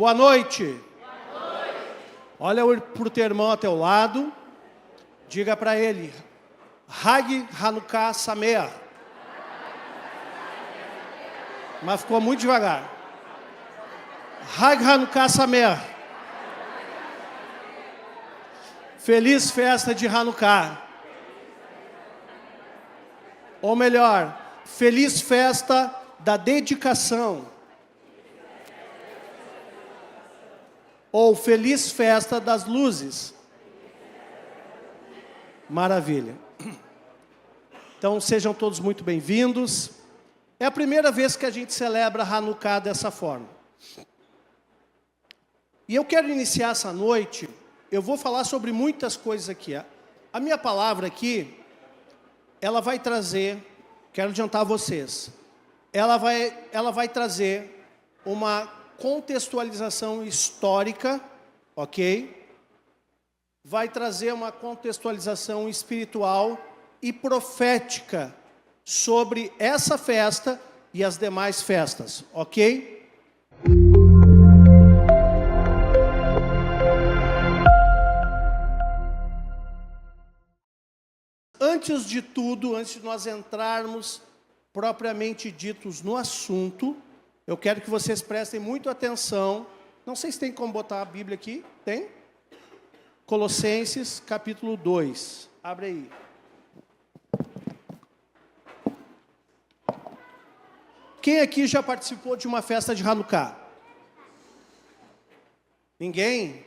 Boa noite. Olha para o teu irmão ao teu lado. Diga para ele, Hag Hanukkah Sameach. Mas ficou muito devagar. Hag Hanukkah Sameach. Feliz festa de Hanukkah. Ou melhor, feliz festa da dedicação. Ou feliz festa das luzes. Maravilha. Então sejam todos muito bem-vindos. É a primeira vez que a gente celebra Hanukkah dessa forma. E eu quero iniciar essa noite, eu vou falar sobre muitas coisas aqui. A minha palavra aqui, ela vai trazer, quero adiantar a vocês, ela vai trazer uma contextualização histórica, ok? Vai trazer uma contextualização espiritual e profética sobre essa festa e as demais festas, ok? Antes de tudo, antes de nós entrarmos propriamente ditos no assunto, eu quero que vocês prestem muito atenção. Não sei se tem como botar a Bíblia aqui. Tem? Colossenses, capítulo 2. Abre aí. Quem aqui já participou de uma festa de Hanukkah? Ninguém?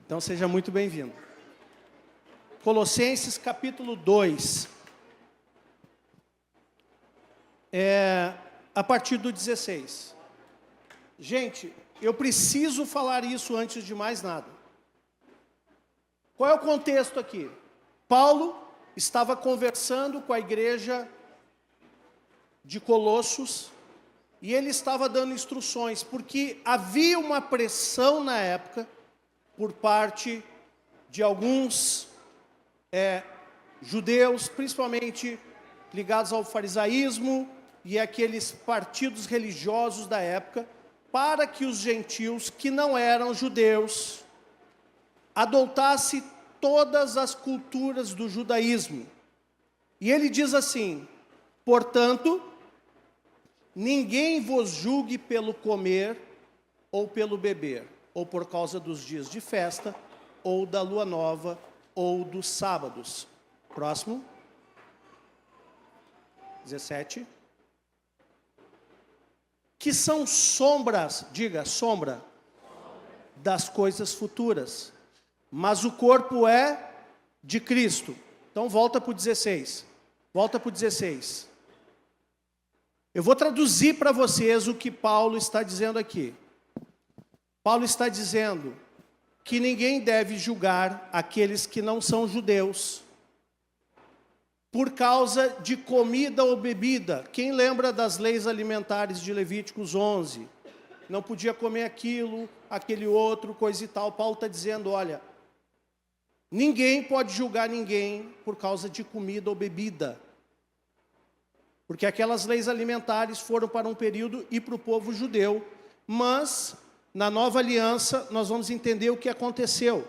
Então seja muito bem-vindo. Colossenses, capítulo 2. A partir do 16. Gente, eu preciso falar isso antes de mais nada. Qual é o contexto aqui? Paulo estava conversando com a igreja de Colossos e ele estava dando instruções, porque havia uma pressão na época por parte de alguns judeus, principalmente ligados ao farisaísmo e aqueles partidos religiosos da época, para que os gentios que não eram judeus adotassem todas as culturas do judaísmo. E ele diz assim, portanto, ninguém vos julgue pelo comer ou pelo beber, ou por causa dos dias de festa, ou da lua nova, ou dos sábados. Próximo. 17. Que são sombras, diga, sombra, das coisas futuras. Mas o corpo é de Cristo. Então volta para o 16. Volta para o 16. Eu vou traduzir para vocês o que Paulo está dizendo aqui. Paulo está dizendo que ninguém deve julgar aqueles que não são judeus por causa de comida ou bebida. Quem lembra das leis alimentares de Levíticos 11? Não podia comer aquilo, aquele outro, coisa e tal. Paulo está dizendo, olha, ninguém pode julgar ninguém por causa de comida ou bebida. Porque aquelas leis alimentares foram para um período e para o povo judeu. Mas, na nova aliança, nós vamos entender o que aconteceu.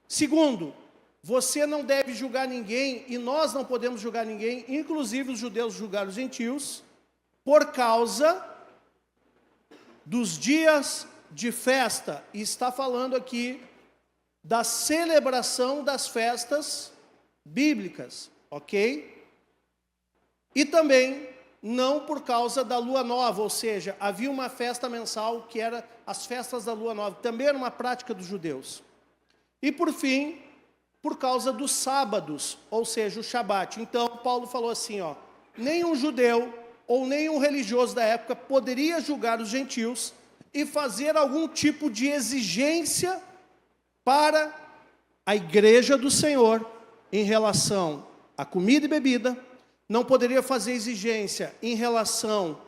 Segundo, você não deve julgar ninguém, e nós não podemos julgar ninguém, inclusive os judeus julgaram os gentios, por causa dos dias de festa. E está falando aqui da celebração das festas bíblicas, ok? E também não por causa da lua nova, ou seja, havia uma festa mensal que era as festas da lua nova, também era uma prática dos judeus. E por fim, por causa dos sábados, ou seja, o Shabat. Então, Paulo falou assim, ó, nenhum judeu ou nenhum religioso da época poderia julgar os gentios e fazer algum tipo de exigência para a igreja do Senhor em relação a comida e bebida, não poderia fazer exigência em relação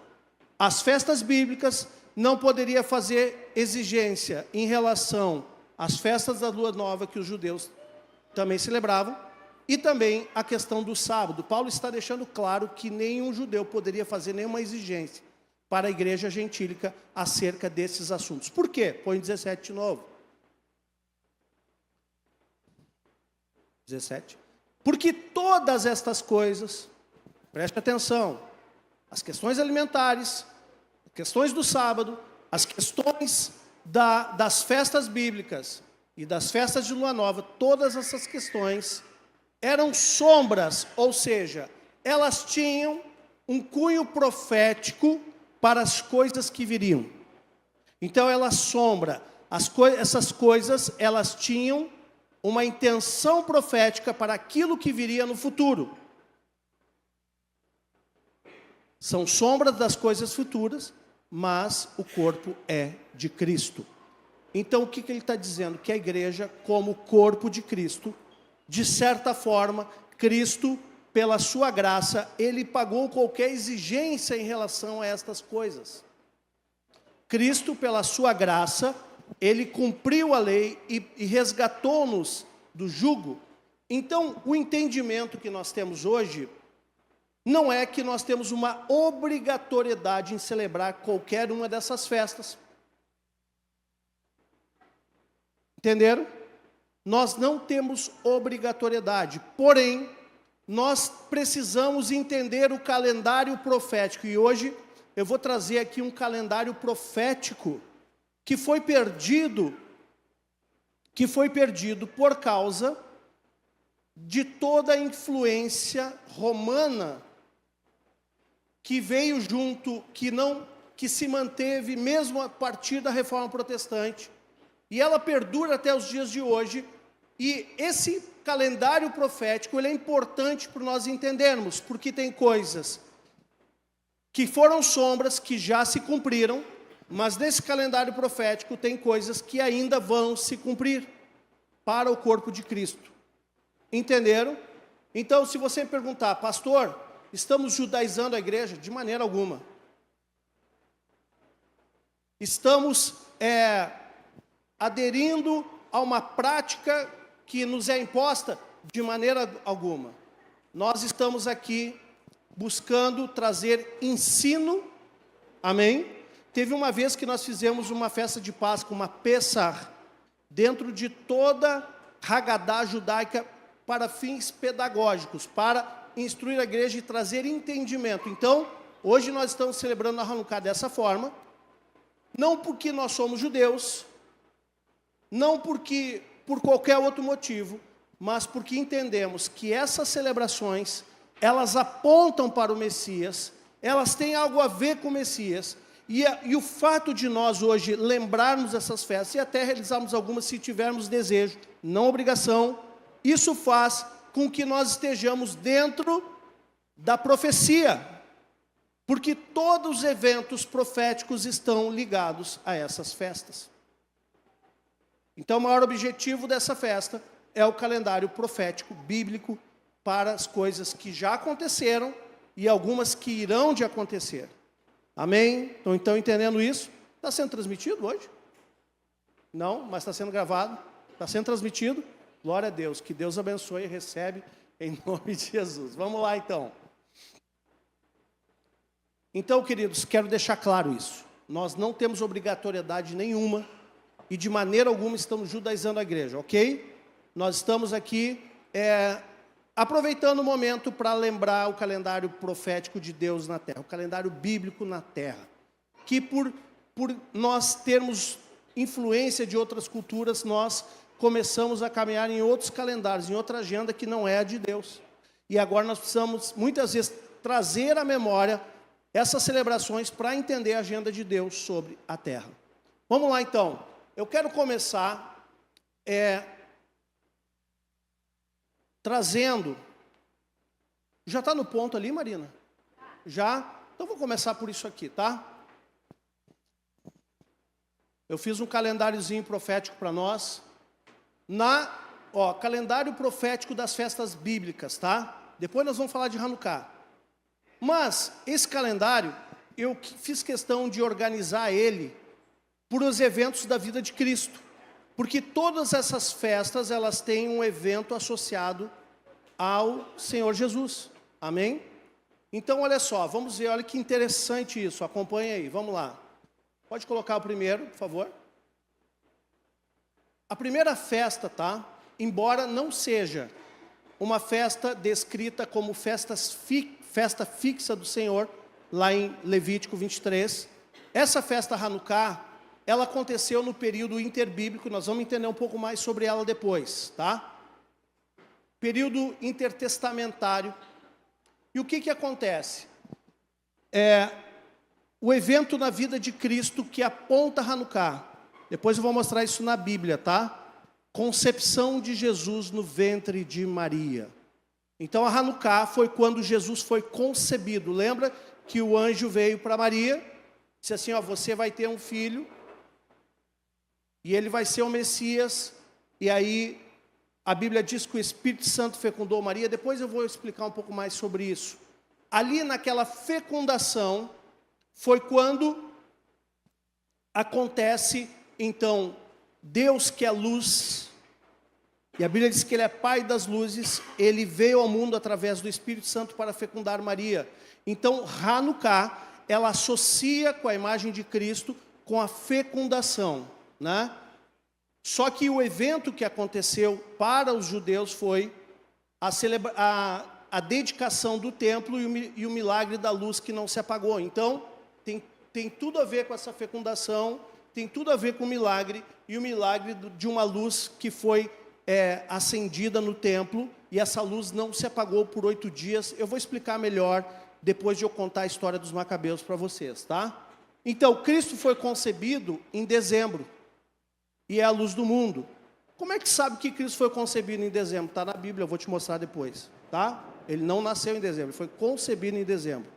às festas bíblicas, não poderia fazer exigência em relação às festas da lua nova que os judeus também celebravam, e também a questão do sábado. Paulo está deixando claro que nenhum judeu poderia fazer nenhuma exigência para a igreja gentílica acerca desses assuntos. Por quê? Põe 17 de novo. 17. Porque todas estas coisas, preste atenção, as questões alimentares, as questões do sábado, as questões das festas bíblicas e das festas de lua nova, todas essas questões eram sombras, ou seja, elas tinham um cunho profético para as coisas que viriam. Então ela sombra, essas coisas, elas tinham uma intenção profética para aquilo que viria no futuro. São sombras das coisas futuras, mas o corpo é de Cristo. Então o que ele está dizendo? Que a igreja, como corpo de Cristo, de certa forma, Cristo, pela sua graça, ele pagou qualquer exigência em relação a estas coisas. Cristo, pela sua graça, ele cumpriu a lei e resgatou-nos do jugo. Então, o entendimento que nós temos hoje não é que nós temos uma obrigatoriedade em celebrar qualquer uma dessas festas. Entenderam? Nós não temos obrigatoriedade, porém, nós precisamos entender o calendário profético. E hoje eu vou trazer aqui um calendário profético que foi perdido por causa de toda a influência romana que veio junto, que se manteve mesmo a partir da Reforma Protestante, e ela perdura até os dias de hoje. E esse calendário profético, ele é importante para nós entendermos, porque tem coisas que foram sombras, que já se cumpriram, mas nesse calendário profético tem coisas que ainda vão se cumprir para o corpo de Cristo. Entenderam? Então, se você me perguntar, pastor, estamos judaizando a igreja? De maneira alguma. Estamos aderindo a uma prática que nos é imposta? De maneira alguma. Nós estamos aqui buscando trazer ensino, amém? Teve uma vez que nós fizemos uma festa de Páscoa, uma Pessah, dentro de toda Haggadah judaica para fins pedagógicos, para instruir a igreja e trazer entendimento. Então, hoje nós estamos celebrando a Hanukkah dessa forma, não porque nós somos judeus, não porque por qualquer outro motivo, mas porque entendemos que essas celebrações, elas apontam para o Messias, elas têm algo a ver com o Messias, e o fato de nós hoje lembrarmos essas festas, e até realizarmos algumas se tivermos desejo, não obrigação, isso faz com que nós estejamos dentro da profecia, porque todos os eventos proféticos estão ligados a essas festas. Então, o maior objetivo dessa festa é o calendário profético bíblico para as coisas que já aconteceram e algumas que irão de acontecer. Amém? Então, entendendo isso, está sendo transmitido hoje? Não, mas está sendo gravado. Está sendo transmitido? Glória a Deus. Que Deus abençoe e recebe em nome de Jesus. Vamos lá, então. Então, queridos, quero deixar claro isso. Nós não temos obrigatoriedade nenhuma e de maneira alguma estamos judaizando a igreja, ok? Nós estamos aqui aproveitando o momento para lembrar o calendário profético de Deus na terra, o calendário bíblico na terra, que por nós termos influência de outras culturas, nós começamos a caminhar em outros calendários, em outra agenda que não é a de Deus. E agora nós precisamos, muitas vezes, trazer à memória essas celebrações para entender a agenda de Deus sobre a terra. Vamos lá, então. Eu quero começar trazendo... Já está no ponto ali, Marina? Já? Então vou começar por isso aqui, tá? Eu fiz um calendáriozinho profético para nós. Calendário profético das festas bíblicas, tá? Depois nós vamos falar de Hanukkah. Mas esse calendário, eu fiz questão de organizar ele por os eventos da vida de Cristo. Porque todas essas festas, elas têm um evento associado ao Senhor Jesus. Amém? Então, olha só, vamos ver, olha que interessante isso, acompanha aí, vamos lá. Pode colocar o primeiro, por favor. A primeira festa, tá? Embora não seja uma festa descrita como festa fixa do Senhor, lá em Levítico 23, essa festa Hanukkah, ela aconteceu no período interbíblico, nós vamos entender um pouco mais sobre ela depois, tá? Período intertestamentário. E o que acontece? O evento na vida de Cristo que aponta Hanukkah. Depois eu vou mostrar isso na Bíblia, tá? Concepção de Jesus no ventre de Maria. Então a Hanukkah foi quando Jesus foi concebido. Lembra que o anjo veio para Maria, disse assim, ó, você vai ter um filho, e ele vai ser o Messias, e aí a Bíblia diz que o Espírito Santo fecundou Maria, depois eu vou explicar um pouco mais sobre isso. Ali naquela fecundação, foi quando acontece, então, Deus que é luz, e a Bíblia diz que Ele é Pai das luzes, Ele veio ao mundo através do Espírito Santo para fecundar Maria. Então, Hanukkah, ela associa com a imagem de Cristo, com a fecundação, né? Só que o evento que aconteceu para os judeus foi a dedicação do templo e o milagre da luz que não se apagou. Então, tem tudo a ver com essa fecundação, tem tudo a ver com o milagre, e o milagre de uma luz que foi acendida no templo, e essa luz não se apagou por 8 dias. Eu vou explicar melhor depois de eu contar a história dos Macabeus para vocês, tá? Então, Cristo foi concebido em dezembro, e é a luz do mundo. Como é que sabe que Cristo foi concebido em dezembro? Está na Bíblia, eu vou te mostrar depois, tá? Ele não nasceu em dezembro, ele foi concebido em dezembro.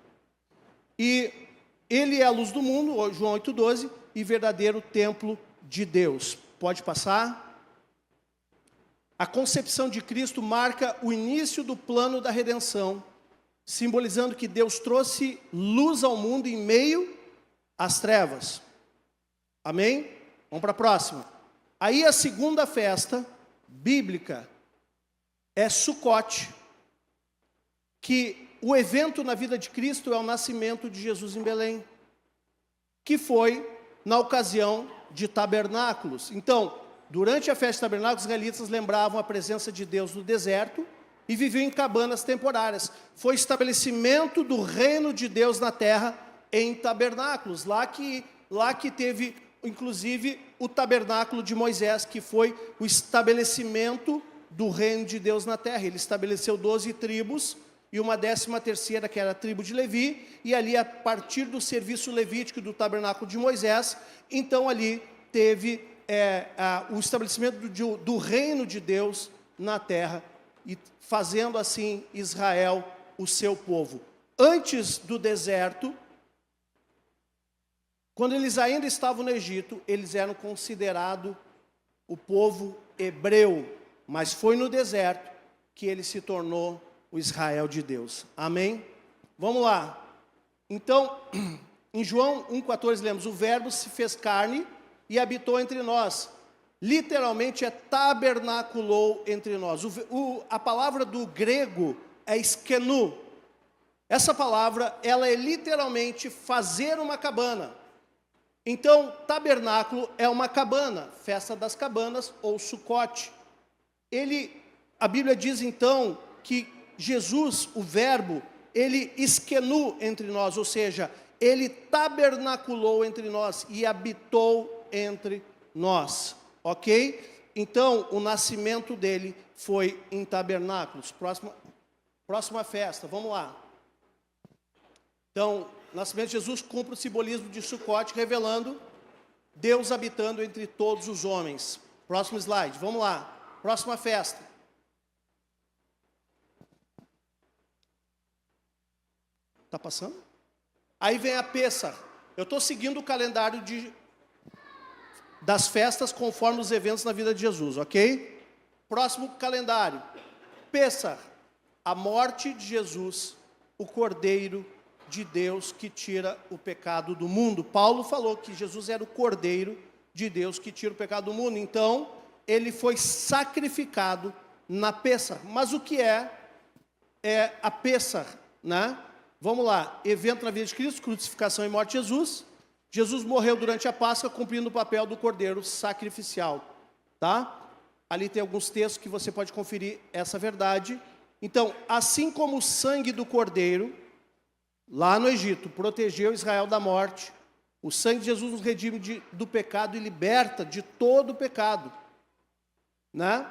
E ele é a luz do mundo, João 8,12, e verdadeiro templo de Deus. Pode passar? A concepção de Cristo marca o início do plano da redenção, simbolizando que Deus trouxe luz ao mundo em meio às trevas. Amém? Vamos para a próxima. Aí a segunda festa bíblica é Sucote, que o evento na vida de Cristo é o nascimento de Jesus em Belém, que foi na ocasião de tabernáculos. Então, durante a festa de tabernáculos, os israelitas lembravam a presença de Deus no deserto e viviam em cabanas temporárias. Foi estabelecimento do reino de Deus na terra em tabernáculos, lá que teve, inclusive, o tabernáculo de Moisés, que foi o estabelecimento do reino de Deus na terra. Ele estabeleceu 12 tribos, e uma 13ª, que era a tribo de Levi, e ali, a partir do serviço levítico do tabernáculo de Moisés, então ali teve o estabelecimento do reino de Deus na terra, e fazendo assim Israel o seu povo. Antes do deserto, quando eles ainda estavam no Egito, eles eram considerados o povo hebreu, mas foi no deserto que ele se tornou o Israel de Deus. Amém? Vamos lá. Então, em João 1,14 lemos, o verbo se fez carne e habitou entre nós. Literalmente tabernaculou entre nós. A palavra do grego é skenu. Essa palavra, ela é literalmente fazer uma cabana. Então, tabernáculo é uma cabana, festa das cabanas ou Sucote. A Bíblia diz então que Jesus, o verbo, ele skenu entre nós, ou seja, ele tabernaculou entre nós e habitou entre nós, ok? Então, o nascimento dele foi em tabernáculos. Próxima festa, vamos lá. Então, o nascimento de Jesus cumpre o simbolismo de Sucote, revelando Deus habitando entre todos os homens. Próximo slide, vamos lá. Próxima festa. Está passando? Aí vem a Pêssar. Eu estou seguindo o calendário das festas conforme os eventos na vida de Jesus, ok? Próximo calendário. Pêssar, a morte de Jesus, o Cordeiro de Deus que tira o pecado do mundo. Paulo falou que Jesus era o Cordeiro de Deus que tira o pecado do mundo. Então, ele foi sacrificado na Pêssar. Mas o que é a Pêssar, né? vamos lá, evento na vida de Cristo, crucificação e morte de Jesus. Jesus morreu durante a Páscoa, cumprindo o papel do cordeiro sacrificial, tá? Ali tem alguns textos que você pode conferir essa verdade. Então, assim como o sangue do cordeiro, lá no Egito, protegeu Israel da morte, o sangue de Jesus nos redime do pecado e liberta de todo o pecado, né?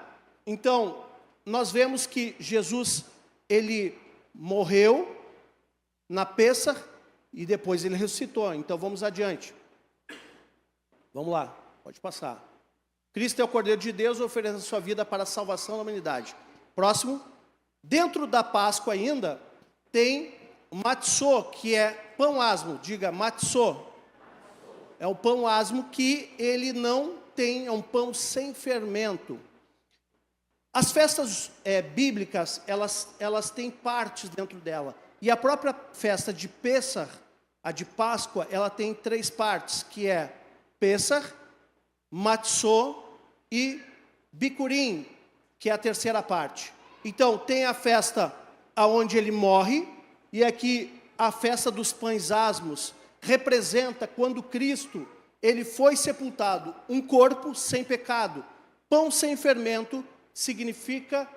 Então, nós vemos que Jesus, ele morreu na Pêssar e depois ele ressuscitou. Então, vamos adiante. Vamos lá, pode passar. Cristo é o Cordeiro de Deus, oferece a sua vida para a salvação da humanidade. Próximo. Dentro da Páscoa ainda, tem o matzô, que é pão asmo. Diga, matzô. É o pão asmo que ele não tem, é um pão sem fermento. As festas bíblicas, elas têm partes dentro dela. E a própria festa de Pêssar, a de Páscoa, ela tem 3 partes, que é Pêssar, matzô e bicurim, que é a terceira parte. Então, tem a festa onde ele morre, e aqui a festa dos pães asmos representa quando Cristo, ele foi sepultado, um corpo sem pecado. Pão sem fermento significa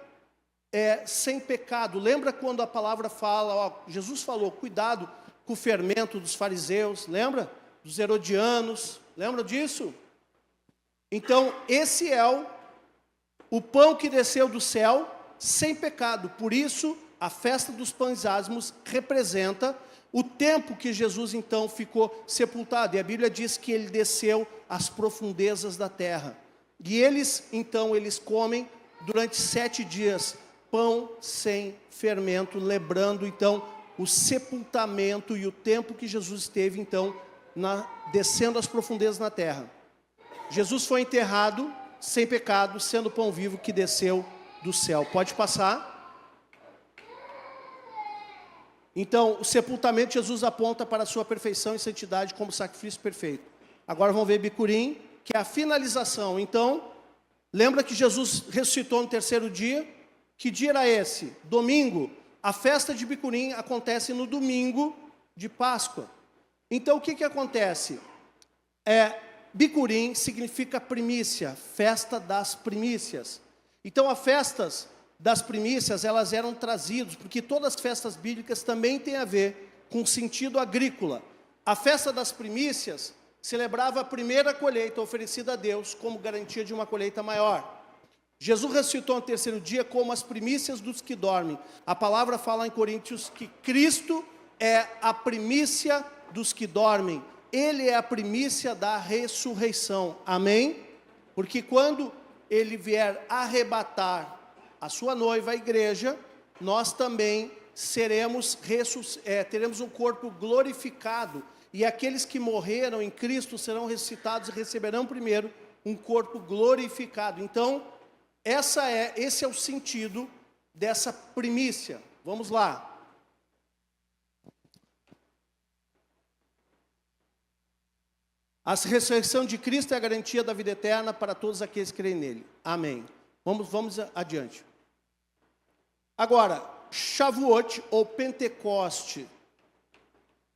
sem pecado. Lembra quando a palavra fala, Jesus falou, cuidado com o fermento dos fariseus, lembra? Dos herodianos, lembra disso? Então, esse é o pão que desceu do céu, sem pecado. Por isso, a festa dos pães asmos representa o tempo que Jesus, então, ficou sepultado. E a Bíblia diz que ele desceu às profundezas da terra. E eles, então, eles comem durante 7 dias pão sem fermento, lembrando, então, o sepultamento e o tempo que Jesus esteve, então, descendo às profundezas na terra. Jesus foi enterrado sem pecado, sendo o pão vivo que desceu do céu. Pode passar. Então, o sepultamento de Jesus aponta para a sua perfeição e santidade como sacrifício perfeito. Agora vamos ver bicurim, que é a finalização. Então, lembra que Jesus ressuscitou no 3º dia? Que dia era esse? Domingo. A festa de bicurim acontece no domingo de Páscoa. Então, o que acontece? Bicurim significa primícia, festa das primícias. Então, as festas das primícias, elas eram trazidas, porque todas as festas bíblicas também têm a ver com sentido agrícola. A festa das primícias celebrava a primeira colheita oferecida a Deus como garantia de uma colheita maior. Jesus ressuscitou no 3º dia como as primícias dos que dormem. A palavra fala em Coríntios que Cristo é a primícia dos que dormem. Ele é a primícia da ressurreição. Amém? Porque quando ele vier arrebatar a sua noiva, a igreja, nós também teremos um corpo glorificado. E aqueles que morreram em Cristo serão ressuscitados e receberão primeiro um corpo glorificado. Então, esse é o sentido dessa primícia. Vamos lá. A ressurreição de Cristo é a garantia da vida eterna para todos aqueles que creem nele. Amém. Vamos adiante. Agora, Shavuot ou Pentecoste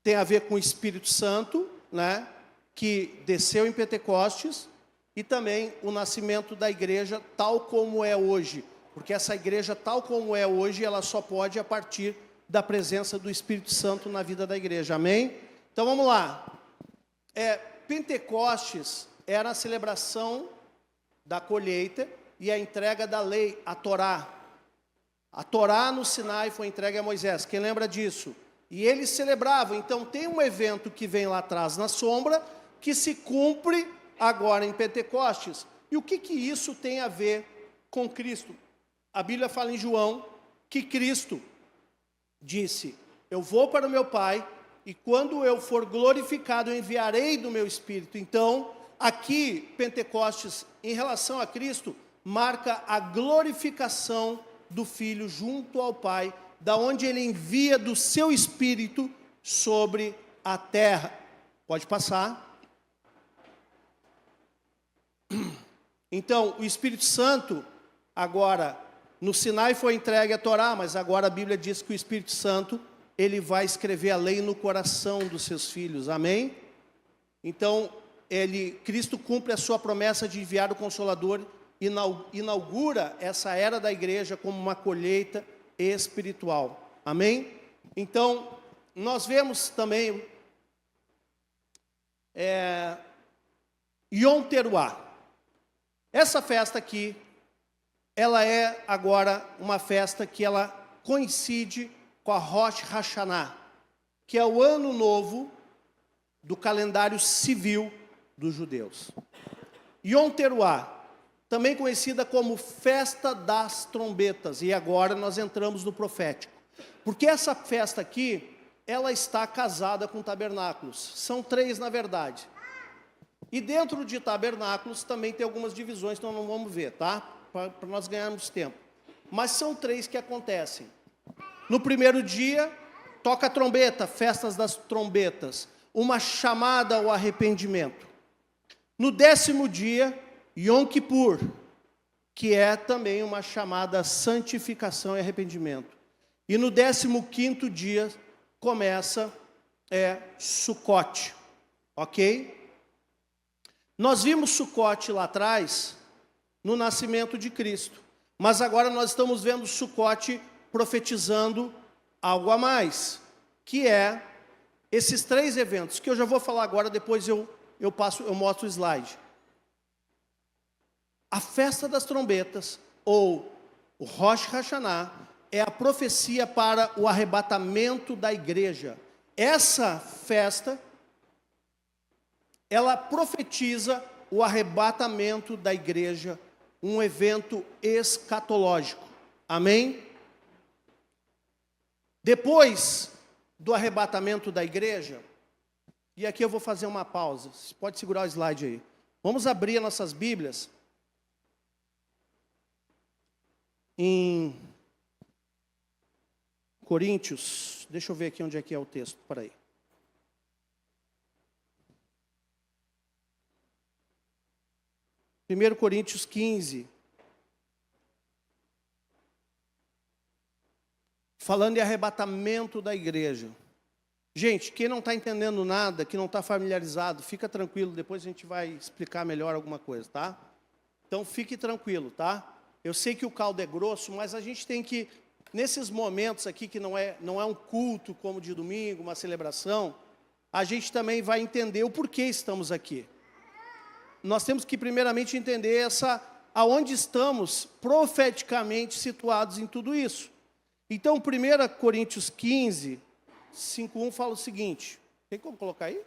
tem a ver com o Espírito Santo, né, que desceu em Pentecostes, e também o nascimento da igreja tal como é hoje. Porque essa igreja tal como é hoje, ela só pode a partir da presença do Espírito Santo na vida da igreja. Amém? Então vamos lá. Pentecostes era a celebração da colheita e a entrega da lei, a Torá. A Torá no Sinai foi entregue a Moisés. Quem lembra disso? E eles celebravam. Então tem um evento que vem lá atrás na sombra, que se cumpre agora em Pentecostes. E o que isso tem a ver com Cristo? A Bíblia fala em João que Cristo disse: eu vou para o meu Pai, e quando eu for glorificado, eu enviarei do meu Espírito. Então, aqui, Pentecostes, em relação a Cristo, marca a glorificação do Filho junto ao Pai, da onde ele envia do seu Espírito sobre a terra. Pode passar. Então, o Espírito Santo, agora, no Sinai foi entregue a Torá, mas agora a Bíblia diz que o Espírito Santo, Ele vai escrever a lei no coração dos seus filhos, amém? Então, Cristo cumpre a sua promessa de enviar o Consolador, inaugura essa era da igreja como uma colheita espiritual, amém? Então, nós vemos também Yom Teruah. Essa festa aqui, ela é agora uma festa que ela coincide com a Rosh Hashanah, que é o ano novo do calendário civil dos judeus. Yom Teruah, também conhecida como Festa das Trombetas, e agora nós entramos no profético. Porque essa festa aqui, ela está casada com tabernáculos. São 3, na verdade. E dentro de tabernáculos também tem algumas divisões que nós não vamos ver, tá? Para nós ganharmos tempo. Mas são 3 que acontecem. No primeiro dia, toca a trombeta, festas das trombetas, uma chamada ao arrependimento. No 10º dia, Yom Kippur, que é também uma chamada à santificação e arrependimento. E no 15º dia, começa Sukkot, ok? Nós vimos Sukkot lá atrás, no nascimento de Cristo. Mas agora nós estamos vendo Sukkot profetizando algo a mais, que é esses 3 eventos, que eu já vou falar agora, depois eu mostro o slide. A festa das trombetas, ou o Rosh Hashanah, é a profecia para o arrebatamento da igreja. Essa festa, ela profetiza o arrebatamento da igreja, um evento escatológico. Amém? Depois do arrebatamento da igreja, e aqui eu vou fazer uma pausa, você pode segurar o slide aí. Vamos abrir nossas Bíblias em Coríntios, deixa eu ver aqui onde é que é o texto, peraí. Primeiro Coríntios 15. Falando de arrebatamento da igreja. Gente, quem não está entendendo nada, que não está familiarizado, fica tranquilo, depois a gente vai explicar melhor alguma coisa, tá? Então fique tranquilo, tá? Eu sei que o caldo é grosso, mas a gente tem que, nesses momentos aqui, que não é um culto como de domingo, uma celebração, a gente também vai entender o porquê estamos aqui. Nós temos que primeiramente entender aonde estamos profeticamente situados em tudo isso. Então, 1 Coríntios 15, 5:1 fala o seguinte, tem como colocar aí?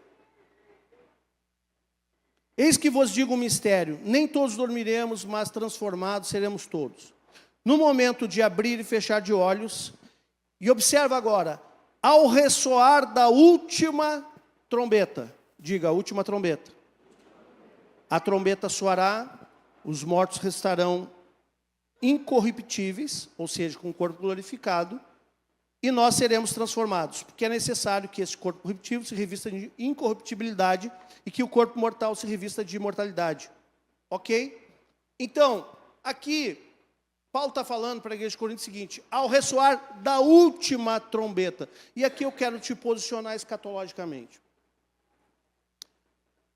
Eis que vos digo um mistério, nem todos dormiremos, mas transformados seremos todos. No momento de abrir e fechar de olhos, e observa agora, ao ressoar da última trombeta, diga, a última trombeta. A trombeta soará, os mortos restarão incorruptíveis, ou seja, com o corpo glorificado, e nós seremos transformados, porque é necessário que esse corpo corruptível se revista de incorruptibilidade e que o corpo mortal se revista de imortalidade. Ok? Então, aqui, Paulo está falando para a igreja de Corinto o seguinte, ao ressoar da última trombeta, e aqui eu quero te posicionar escatologicamente.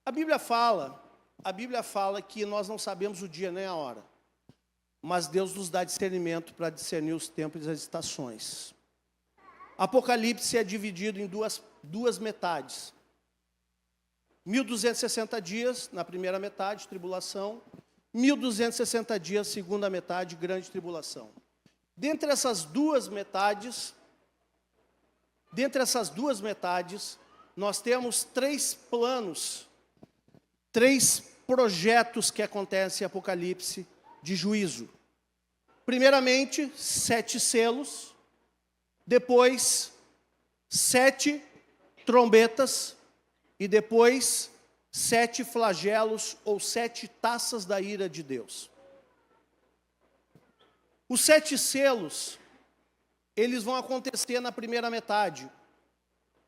A Bíblia fala que nós não sabemos o dia nem a hora, mas Deus nos dá discernimento para discernir os tempos e as estações. Apocalipse é dividido em duas metades. 1260 dias, na primeira metade, tribulação. 1260 dias, segunda metade, grande tribulação. Dentre essas duas metades, nós temos 3 planos, 3 projetos que acontecem em Apocalipse de juízo. Primeiramente, 7 selos, depois 7 trombetas e depois 7 flagelos ou 7 taças da ira de Deus. Os 7 selos, eles vão acontecer na primeira metade.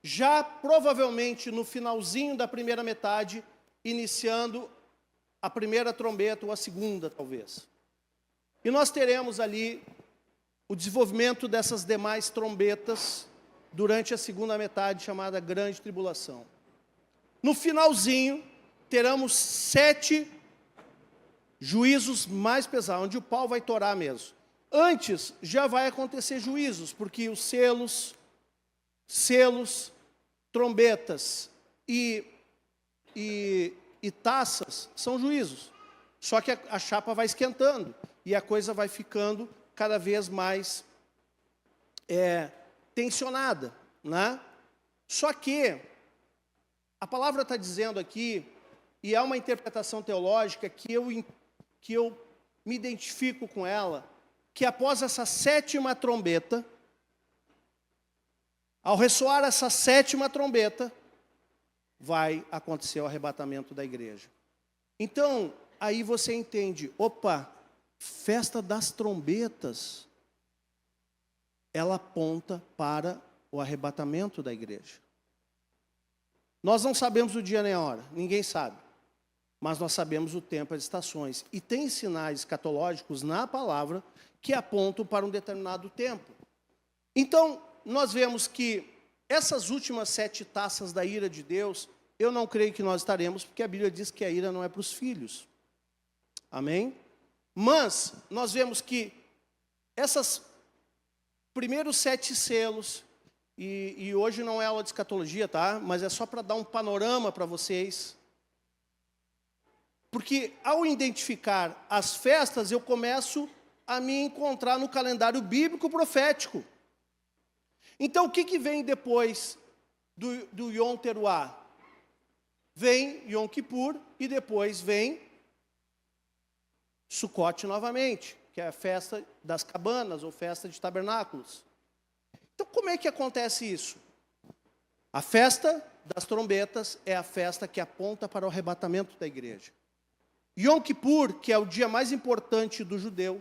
Já provavelmente no finalzinho da primeira metade, iniciando a primeira trombeta ou a segunda, talvez. E nós teremos ali o desenvolvimento dessas demais trombetas durante a segunda metade, chamada Grande Tribulação. No finalzinho, teremos 7 juízos mais pesados, onde o pau vai torar mesmo. Antes, já vai acontecer juízos, porque os selos, trombetas e taças são juízos. Só que a chapa vai esquentando e a coisa vai ficando cada vez mais tensionada, né? Só que a palavra está dizendo aqui, e é uma interpretação teológica que eu me identifico com ela, que após essa 7ª trombeta, ao ressoar essa 7ª trombeta, vai acontecer o arrebatamento da igreja. Então, aí você entende, opa, festa das trombetas, ela aponta para o arrebatamento da igreja. Nós não sabemos o dia nem a hora, ninguém sabe. Mas nós sabemos o tempo e as estações. E tem sinais escatológicos na palavra que apontam para um determinado tempo. Então, nós vemos que essas últimas 7 taças da ira de Deus, eu não creio que nós estaremos, porque a Bíblia diz que a ira não é para os filhos. Amém? Mas, nós vemos que esses primeiros 7 selos, e hoje não é aula de escatologia, tá? Mas é só para dar um panorama para vocês. Porque ao identificar as festas, eu começo a me encontrar no calendário bíblico profético. Então, o que vem depois do Yom Teruah? Vem Yom Kippur e depois vem Sukkot novamente, que é a festa das cabanas ou festa de tabernáculos. Então, como é que acontece isso? A festa das trombetas é a festa que aponta para o arrebatamento da igreja. Yom Kippur, que é o dia mais importante do judeu,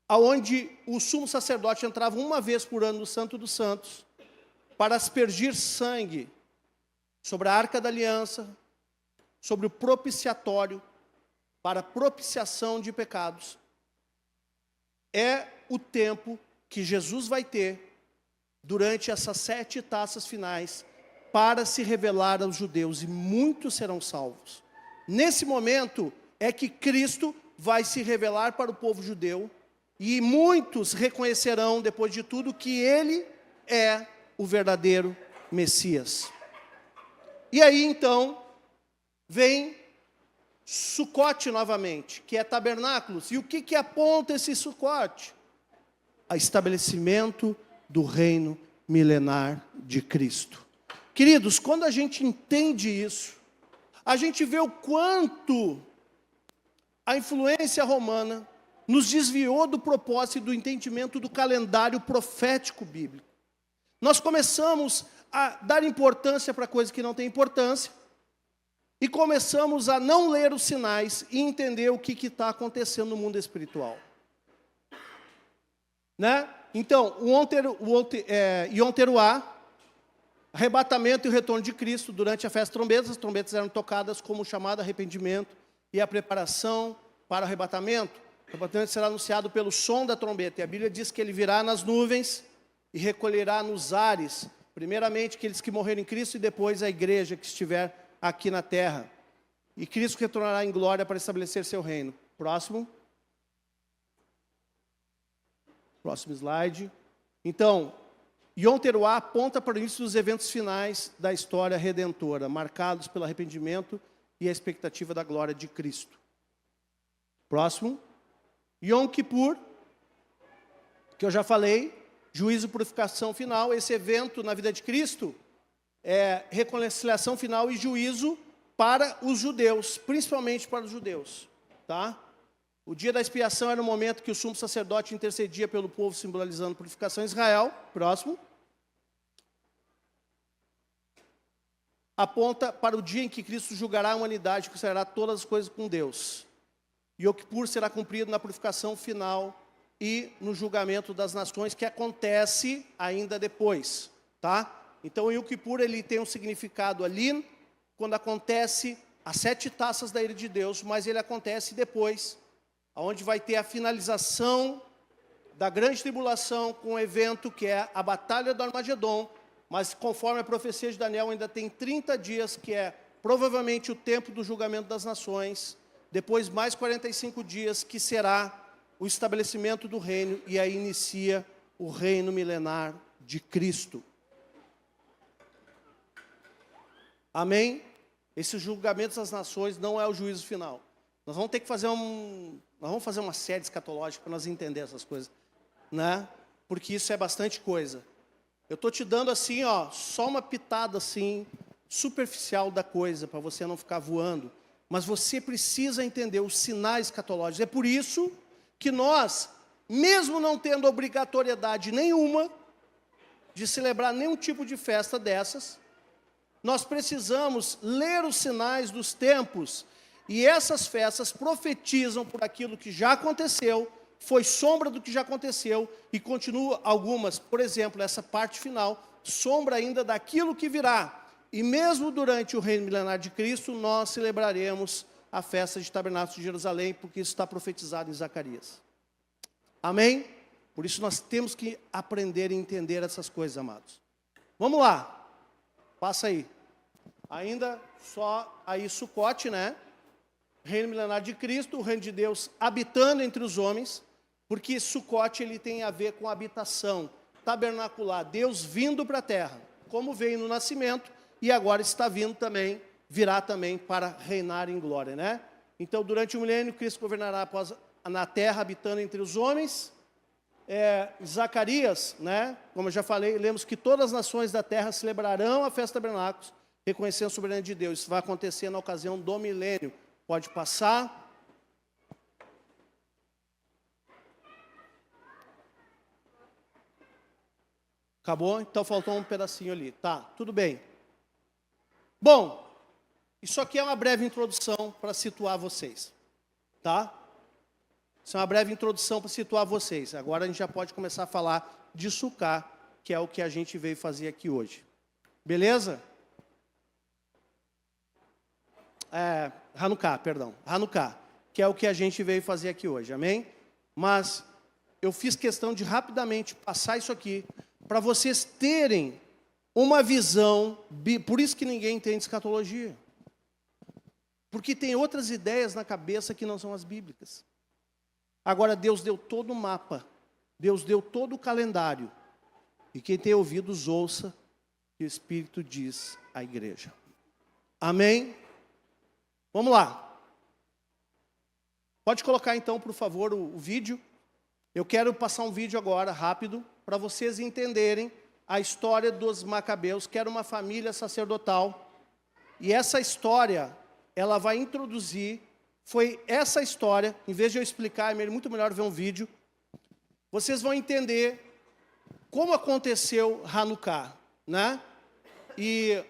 aonde o sumo sacerdote entrava uma vez por ano no Santo dos Santos, para aspergir sangue sobre a Arca da Aliança, sobre o propiciatório, para propiciação de pecados. É o tempo que Jesus vai ter durante essas 7 taças finais para se revelar aos judeus, e muitos serão salvos. Nesse momento é que Cristo vai se revelar para o povo judeu, e muitos reconhecerão, depois de tudo, que Ele é o verdadeiro Messias. E aí, então, vem Sukkot novamente, que é tabernáculos. E o que aponta esse Sukkot? O estabelecimento do reino milenar de Cristo. Queridos, quando a gente entende isso, a gente vê o quanto a influência romana nos desviou do propósito e do entendimento do calendário profético bíblico. Nós começamos a dar importância para coisas que não têm importância, e começamos a não ler os sinais e entender o que está acontecendo no mundo espiritual. Né? Então, Yom Teruah, arrebatamento e o retorno de Cristo durante a festa de trombetas. As trombetas eram tocadas como chamado arrependimento e a preparação para o arrebatamento. O arrebatamento será anunciado pelo som da trombeta. E a Bíblia diz que ele virá nas nuvens e recolherá nos ares, primeiramente aqueles que morreram em Cristo e depois a igreja que estiver aqui na terra. E Cristo retornará em glória para estabelecer seu reino. Próximo slide. Então, Yom Teruah aponta para o início dos eventos finais da história redentora, marcados pelo arrependimento e a expectativa da glória de Cristo. Próximo. Yom Kippur, que eu já falei, juízo e purificação final. Esse evento na vida de Cristo é reconciliação final e juízo para os judeus, principalmente para os judeus. Tá? O dia da expiação era o momento que o sumo sacerdote intercedia pelo povo, simbolizando purificação em Israel. Próximo. Aponta para o dia em que Cristo julgará a humanidade e considerará todas as coisas com Deus. Yom Kippur será cumprido na purificação final e no julgamento das nações, que acontece ainda depois. Tá? Então, o Yom Kippur ele tem um significado ali, quando acontece as 7 taças da ira de Deus, mas ele acontece depois, onde vai ter a finalização da grande tribulação com o evento que é a Batalha do Armagedon, mas conforme a profecia de Daniel, ainda tem 30 dias, que é provavelmente o tempo do julgamento das nações, depois mais 45 dias, que será o estabelecimento do reino, e aí inicia o reino milenar de Cristo. Amém? Esses julgamentos das nações não é o juízo final. Nós vamos ter que fazer uma série escatológica para nós entender essas coisas, né? Porque isso é bastante coisa. Eu estou te dando assim, ó, só uma pitada assim, superficial da coisa, para você não ficar voando. Mas você precisa entender os sinais escatológicos. É por isso que nós, mesmo não tendo obrigatoriedade nenhuma de celebrar nenhum tipo de festa dessas, nós precisamos ler os sinais dos tempos, e essas festas profetizam por aquilo que já aconteceu, foi sombra do que já aconteceu, e continua algumas, por exemplo, essa parte final, sombra ainda daquilo que virá. E mesmo durante o reino milenar de Cristo, nós celebraremos a festa de tabernáculos de Jerusalém, porque isso está profetizado em Zacarias. Amém? Por isso nós temos que aprender e entender essas coisas, amados. Vamos lá. Passa aí. Ainda só aí Sucote, né? Reino milenar de Cristo, o reino de Deus habitando entre os homens, porque Sucote ele tem a ver com habitação, tabernacular, Deus vindo para a terra, como veio no nascimento, e agora está vindo também, virá também para reinar em glória, né? Então, durante o milênio, Cristo governará na terra, habitando entre os homens. Zacarias, né? Como eu já falei, lemos que todas as nações da terra celebrarão a festa de tabernáculos, reconhecendo a soberania de Deus. Isso vai acontecer na ocasião do milênio. Pode passar. Acabou? Então faltou um pedacinho ali. Tá, tudo bem. Bom, isso aqui é uma breve introdução para situar vocês, tá? Isso é uma breve introdução para situar vocês. Agora a gente já pode começar a falar de Sukká, que é o que a gente veio fazer aqui hoje. Beleza? Hanukkah, perdão. Hanukkah, que é o que a gente veio fazer aqui hoje, amém? Mas eu fiz questão de rapidamente passar isso aqui, para vocês terem uma visão, por isso que ninguém entende escatologia. Porque tem outras ideias na cabeça que não são as bíblicas. Agora, Deus deu todo o mapa, Deus deu todo o calendário. E quem tem ouvidos, ouça o que o Espírito diz à igreja. Amém? Vamos lá. Pode colocar então, por favor, o vídeo. Eu quero passar um vídeo agora, rápido, para vocês entenderem a história dos Macabeus, que era uma família sacerdotal. E essa história, ela vai introduzir, foi essa história, em vez de eu explicar, é muito melhor ver um vídeo. Vocês vão entender como aconteceu Hanukkah, né? E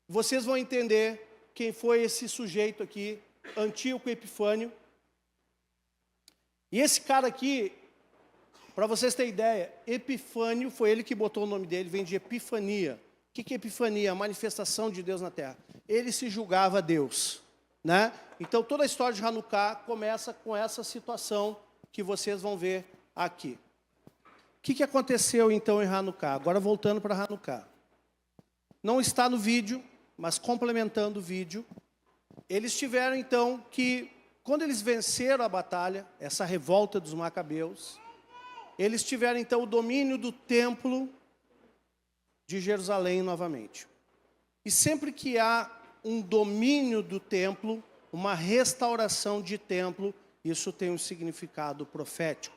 vocês vão entender quem foi esse sujeito aqui, Antíoco Epifânio. E esse cara aqui, para vocês terem ideia, Epifânio foi ele que botou o nome dele, vem de Epifania. O que é Epifania? A manifestação de Deus na terra. Ele se julgava Deus, né? Então toda a história de Hanukkah começa com essa situação que vocês vão ver aqui. O que aconteceu então em Hanukkah? Agora voltando para Hanukkah. Não está no vídeo, mas complementando o vídeo, eles tiveram então que, quando eles venceram a batalha, essa revolta dos Macabeus, eles tiveram então o domínio do templo de Jerusalém novamente. E sempre que há um domínio do templo, uma restauração de templo, isso tem um significado profético.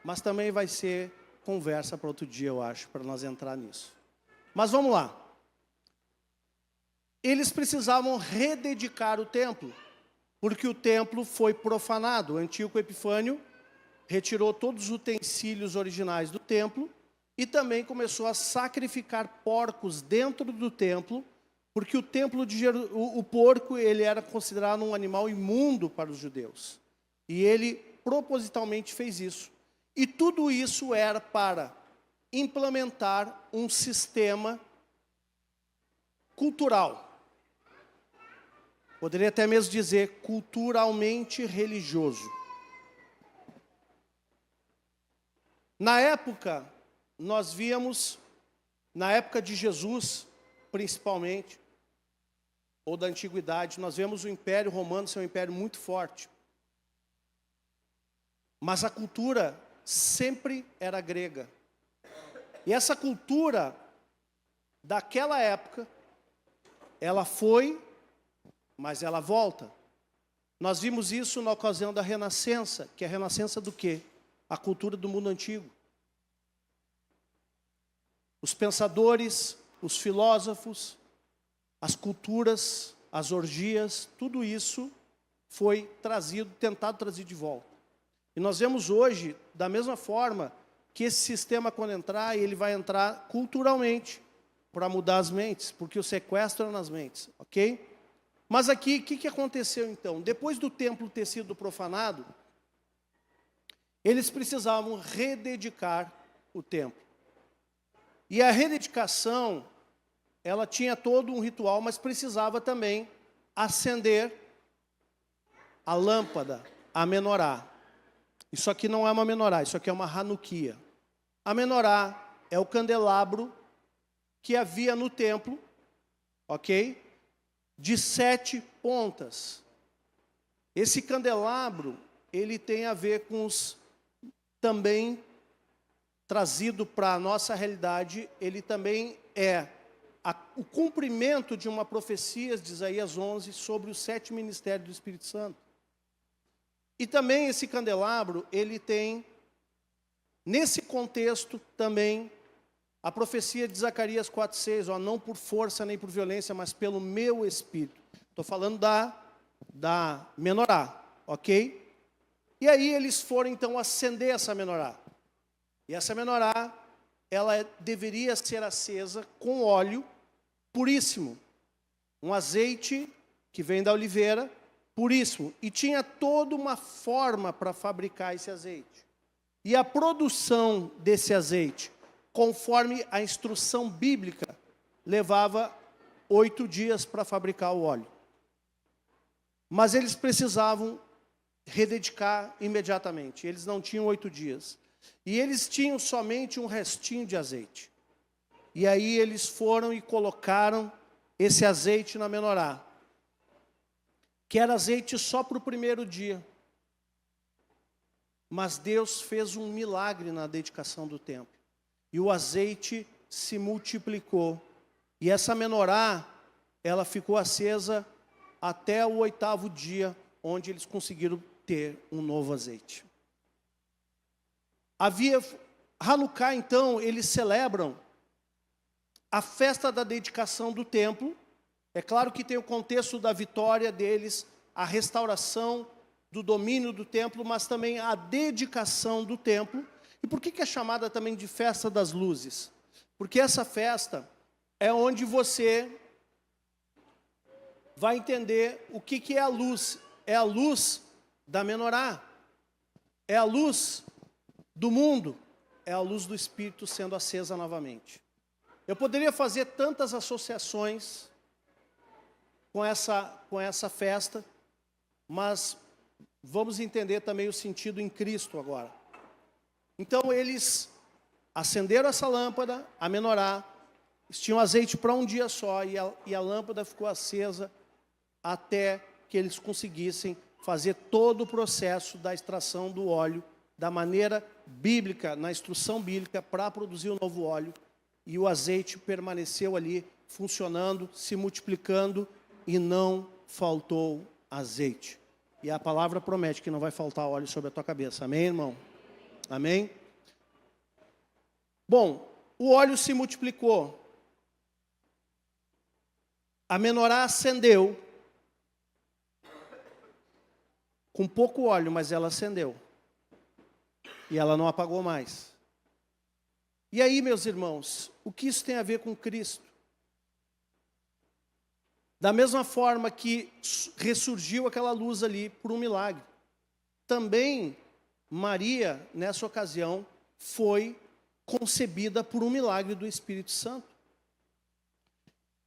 Mas também vai ser conversa para outro dia, eu acho, para nós entrar nisso. Mas vamos lá. Eles precisavam rededicar o templo, porque o templo foi profanado. O Antíoco Epifânio retirou todos os utensílios originais do templo e também começou a sacrificar porcos dentro do templo, porque o porco ele era considerado um animal imundo para os judeus. E ele propositalmente fez isso. E tudo isso era para implementar um sistema cultural. Poderia até mesmo dizer culturalmente religioso. Na época, nós víamos Na época de Jesus, principalmente, ou da antiguidade, nós vemos o Império Romano ser um império muito forte. Mas a cultura sempre era grega. E essa cultura daquela época, ela foi, mas ela volta. Nós vimos isso na ocasião da Renascença, que é a renascença do quê? A cultura do mundo antigo. Os pensadores, os filósofos, as culturas, as orgias, tudo isso foi trazido, tentado trazer de volta. E nós vemos hoje, da mesma forma, que esse sistema, quando entrar, ele vai entrar culturalmente para mudar as mentes, porque o sequestro é nas mentes, ok? Mas aqui, o que aconteceu então? Depois do templo ter sido profanado, eles precisavam rededicar o templo. E a rededicação, ela tinha todo um ritual, mas precisava também acender a lâmpada, a menorá. Isso aqui não é uma menorá, isso aqui é uma Hanuquia. A menorá é o candelabro que havia no templo, ok? De 7 pontas. Esse candelabro, ele tem a ver com os, também, trazido para a nossa realidade, ele também é o cumprimento de uma profecia de Isaías 11 sobre os 7 ministérios do Espírito Santo. E também esse candelabro, ele tem, nesse contexto também, a profecia de Zacarias 4,6, ó, não por força nem por violência, mas pelo meu Espírito. Estou falando da menorá, ok? E aí eles foram então acender essa menorá. E essa menorá, ela deveria ser acesa com óleo puríssimo. Um azeite que vem da oliveira, puríssimo. E tinha toda uma forma para fabricar esse azeite. E a produção desse azeite, conforme a instrução bíblica, levava 8 dias para fabricar o óleo. Mas eles precisavam rededicar imediatamente. Eles não tinham 8 dias. E eles tinham somente um restinho de azeite. E aí eles foram e colocaram esse azeite na menorá, que era azeite só para o primeiro dia. Mas Deus fez um milagre na dedicação do templo. E o azeite se multiplicou. E essa menorá, ela ficou acesa até o 8º dia, onde eles conseguiram ter um novo azeite. Hanukkah, então, eles celebram a festa da dedicação do templo. É claro que tem o contexto da vitória deles, a restauração do domínio do templo, mas também a dedicação do templo. E por que é chamada também de festa das luzes? Porque essa festa é onde você vai entender o que é a luz. É a luz da menorá. É a luz do mundo. É a luz do Espírito sendo acesa novamente. Eu poderia fazer tantas associações com essa festa, mas vamos entender também o sentido em Cristo agora. Então eles acenderam essa lâmpada, a menorá, eles tinham azeite para um dia só, e a lâmpada ficou acesa até que eles conseguissem fazer todo o processo da extração do óleo, da maneira bíblica, na instrução bíblica, para produzir o novo óleo. E o azeite permaneceu ali, funcionando, se multiplicando, e não faltou azeite. E a palavra promete que não vai faltar óleo sobre a tua cabeça. Amém, irmão? Amém? Bom, o óleo se multiplicou. A menorá acendeu. Com pouco óleo, mas ela acendeu. E ela não apagou mais. E aí, meus irmãos, o que isso tem a ver com Cristo? Da mesma forma que ressurgiu aquela luz ali por um milagre, também Maria, nessa ocasião, foi concebida por um milagre do Espírito Santo.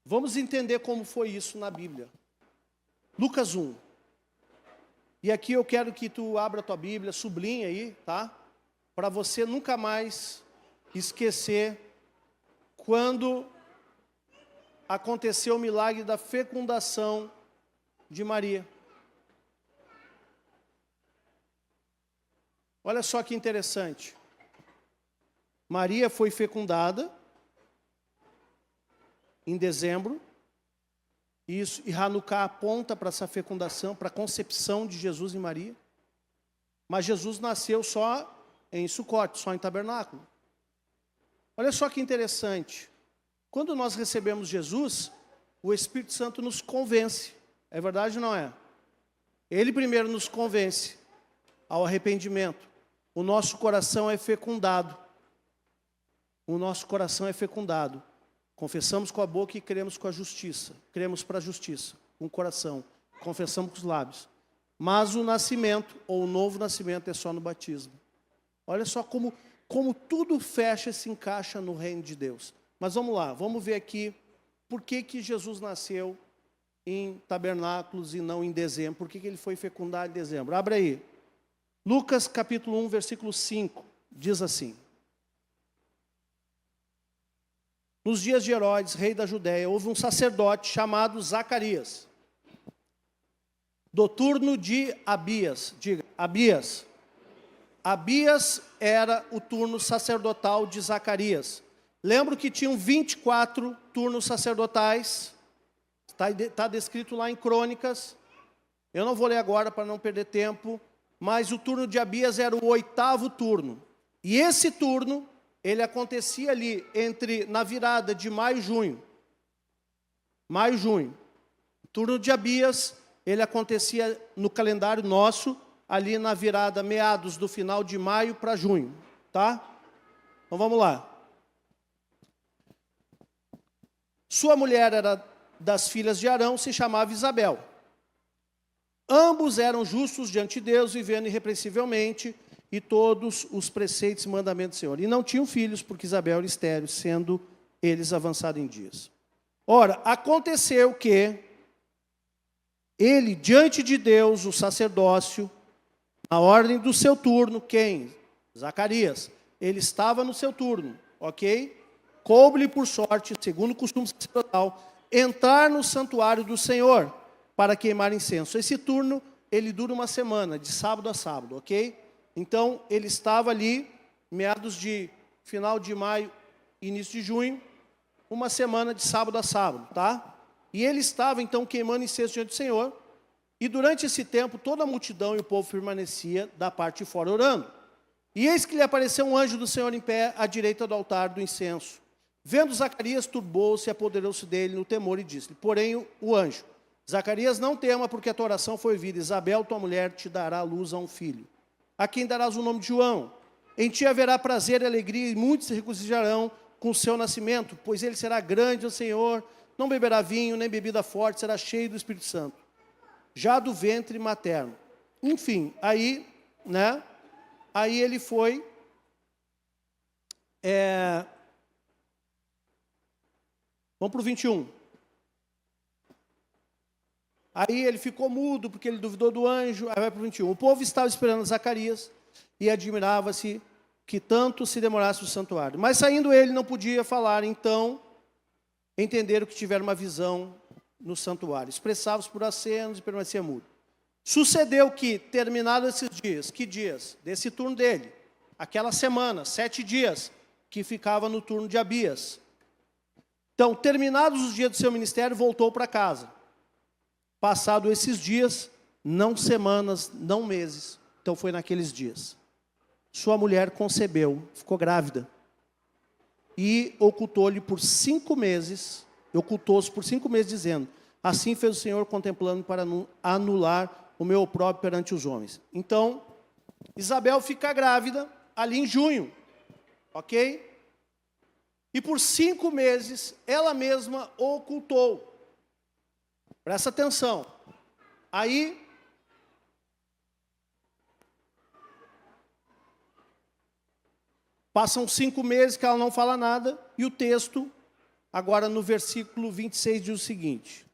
Vamos entender como foi isso na Bíblia. Lucas 1. E aqui eu quero que tu abra a tua Bíblia, sublinha aí, tá? Para você nunca mais esquecer quando aconteceu o milagre da fecundação de Maria. Olha só que interessante. Maria foi fecundada em dezembro. Isso, e Hanukkah aponta para essa fecundação, para a concepção de Jesus em Maria. Mas Jesus nasceu só em Sucote, só em tabernáculo. Olha só que interessante. Quando nós recebemos Jesus, o Espírito Santo nos convence. É verdade ou não é? Ele primeiro nos convence ao arrependimento. O nosso coração é fecundado. O nosso coração é fecundado. Confessamos com a boca e cremos com a justiça. Cremos para a justiça, com o coração. Confessamos com os lábios. Mas o nascimento, ou o novo nascimento, é só no batismo. Olha só como tudo fecha e se encaixa no reino de Deus. Mas vamos lá, vamos ver aqui por que Jesus nasceu em tabernáculos e não em dezembro. Por que ele foi fecundado em dezembro? Abre aí. Lucas capítulo 1, versículo 5, diz assim. Nos dias de Herodes, rei da Judéia, houve um sacerdote chamado Zacarias, do turno de Abias. Diga, Abias. Abias era o turno sacerdotal de Zacarias. Lembro que tinham 24 turnos sacerdotais. Está descrito lá em Crônicas. Eu não vou ler agora para não perder tempo. Mas o turno de Abias era o 8º turno. E esse turno, ele acontecia ali na virada de maio e junho. Maio e junho. O turno de Abias, ele acontecia no calendário nosso, ali na virada, meados do final de maio para junho. Tá? Então vamos lá. Sua mulher era das filhas de Arão, se chamava Isabel. Ambos eram justos diante de Deus, vivendo irrepreensivelmente, e todos os preceitos e mandamentos do Senhor. E não tinham filhos, porque Isabel era estéril, sendo eles avançados em dias. Ora, aconteceu que ele, diante de Deus, o sacerdócio, na ordem do seu turno, quem? Zacarias. Ele estava no seu turno, ok? Coube-lhe por sorte, segundo o costume sacerdotal, entrar no santuário do Senhor para queimar incenso. Esse turno, ele dura uma semana, de sábado a sábado, ok? Então, ele estava ali, final de maio, início de junho, uma semana de sábado a sábado, tá? E ele estava, então, queimando incenso diante do Senhor, e durante esse tempo, toda a multidão e o povo permanecia da parte de fora orando. E eis que lhe apareceu um anjo do Senhor em pé, à direita do altar do incenso. Vendo Zacarias, turbou-se e apoderou-se dele no temor e disse-lhe, porém, o anjo, Zacarias, não tema, porque a tua oração foi ouvida. Isabel, tua mulher, te dará à luz a um filho, a quem darás o nome de João. Em ti haverá prazer e alegria, e muitos se regozijarão com o seu nascimento, pois ele será grande ao Senhor, não beberá vinho, nem bebida forte, será cheio do Espírito Santo, já do ventre materno. Enfim, aí, né? Aí ele foi... Vamos para o 21. Aí ele ficou mudo, porque ele duvidou do anjo. Aí vai para o 21. O povo estava esperando Zacarias e admirava-se que tanto se demorasse o santuário. Mas saindo ele não podia falar, então entenderam que tiveram uma visão no santuário. Expressava-se por acenos e permanecia mudo. Sucedeu que, terminados esses dias, que dias? Desse turno dele. Aquela semana, 7 dias, que ficava no turno de Abias. Então, terminados os dias do seu ministério, voltou para casa. Passado esses dias, não semanas, não meses, então foi naqueles dias. Sua mulher concebeu, ficou grávida. E ocultou-lhe por 5 meses, ocultou-se por 5 meses, dizendo, assim fez o Senhor contemplando para anular o meu opróbrio perante os homens. Então, Isabel fica grávida ali em junho, ok? E por 5 meses, ela mesma ocultou. Presta atenção. Aí, passam 5 meses que ela não fala nada, e o texto, agora no versículo 26, diz o seguinte.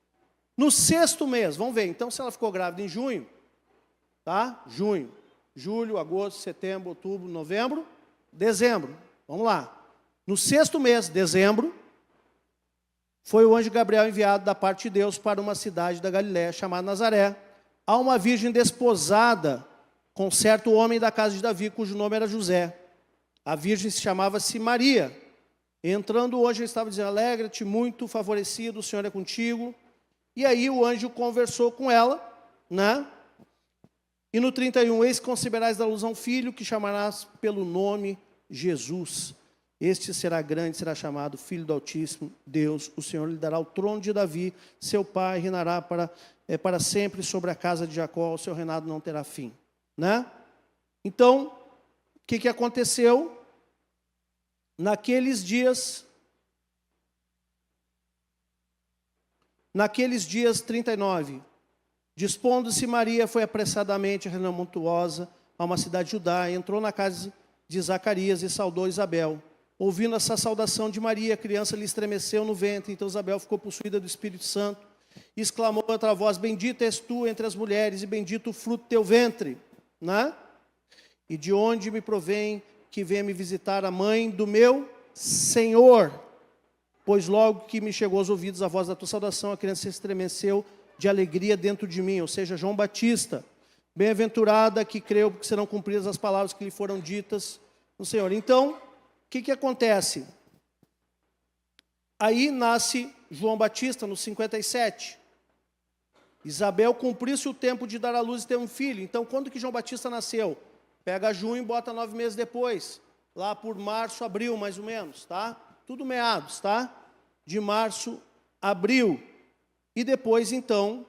No 6º mês, vamos ver, então se ela ficou grávida em junho, tá? Junho, julho, agosto, setembro, outubro, novembro, dezembro. Vamos lá. No 6º mês, dezembro, foi o anjo Gabriel enviado da parte de Deus para uma cidade da Galiléia chamada Nazaré, a uma virgem desposada com certo homem da casa de Davi, cujo nome era José. A virgem se chamava-se Maria. Entrando o anjo, ele estava dizendo: alegra-te, muito favorecido, o Senhor é contigo. E aí o anjo conversou com ela, né? E no 31, eis que conceberás da luz a um filho, que chamarás pelo nome Jesus. Este será grande, será chamado Filho do Altíssimo Deus. O Senhor lhe dará o trono de Davi, seu pai, reinará para sempre sobre a casa de Jacó, o seu reinado não terá fim. Né? Então, o que aconteceu? Naqueles dias 39, dispondo-se Maria, foi apressadamente remontuosa a uma cidade de Judá, entrou na casa de Zacarias e saudou Isabel. Ouvindo essa saudação de Maria, a criança lhe estremeceu no ventre, então Isabel ficou possuída do Espírito Santo, e exclamou com outra voz: bendita és tu entre as mulheres, e bendito o fruto do teu ventre. Né? E de onde me provém que venha me visitar a mãe do meu Senhor? Pois logo que me chegou aos ouvidos a voz da tua saudação, a criança se estremeceu de alegria dentro de mim, ou seja, João Batista. Bem-aventurada que creu, porque serão cumpridas as palavras que lhe foram ditas no Senhor. Então, o que acontece? Aí nasce João Batista, no 57. Isabel cumpriu-se o tempo de dar à luz e ter um filho. Então, quando que João Batista nasceu? Pega junho e bota 9 meses depois. Lá por março, abril, mais ou menos, tá? Tudo meados, tá? De março, abril. E depois, então,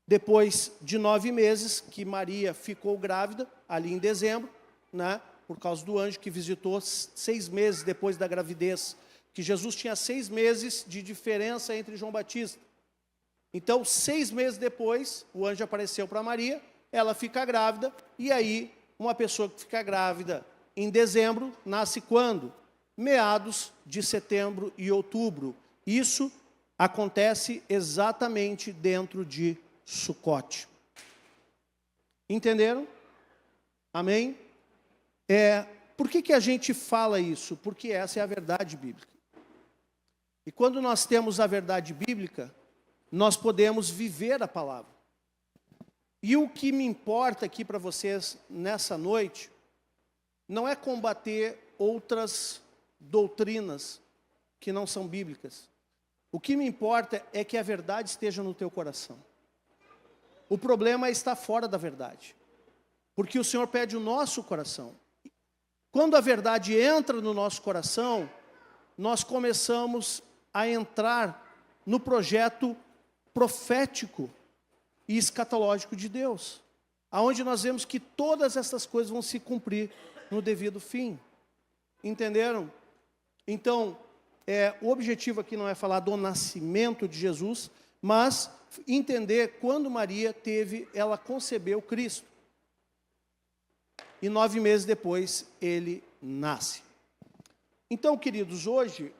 depois de 9 meses, que Maria ficou grávida, ali em dezembro, né? Por causa do anjo que visitou 6 meses depois da gravidez, que Jesus tinha 6 meses de diferença entre João Batista. Então, 6 meses depois, o anjo apareceu para Maria, ela fica grávida, e aí, uma pessoa que fica grávida em dezembro, nasce quando? Meados de setembro e outubro. Isso acontece exatamente dentro de Sucote. Entenderam? Amém? Por que a gente fala isso? Porque essa é a verdade bíblica. E quando nós temos a verdade bíblica, nós podemos viver a palavra. E o que me importa aqui para vocês nessa noite, não é combater outras doutrinas que não são bíblicas. O que me importa é que a verdade esteja no teu coração. O problema é estar fora da verdade. Porque o Senhor pede o nosso coração. Quando a verdade entra no nosso coração, nós começamos a entrar no projeto profético e escatológico de Deus, aonde nós vemos que todas essas coisas vão se cumprir no devido fim. Entenderam? Então, o objetivo aqui não é falar do nascimento de Jesus, mas entender quando Maria ela concebeu Cristo. E 9 meses depois, ele nasce. Então, queridos, hoje,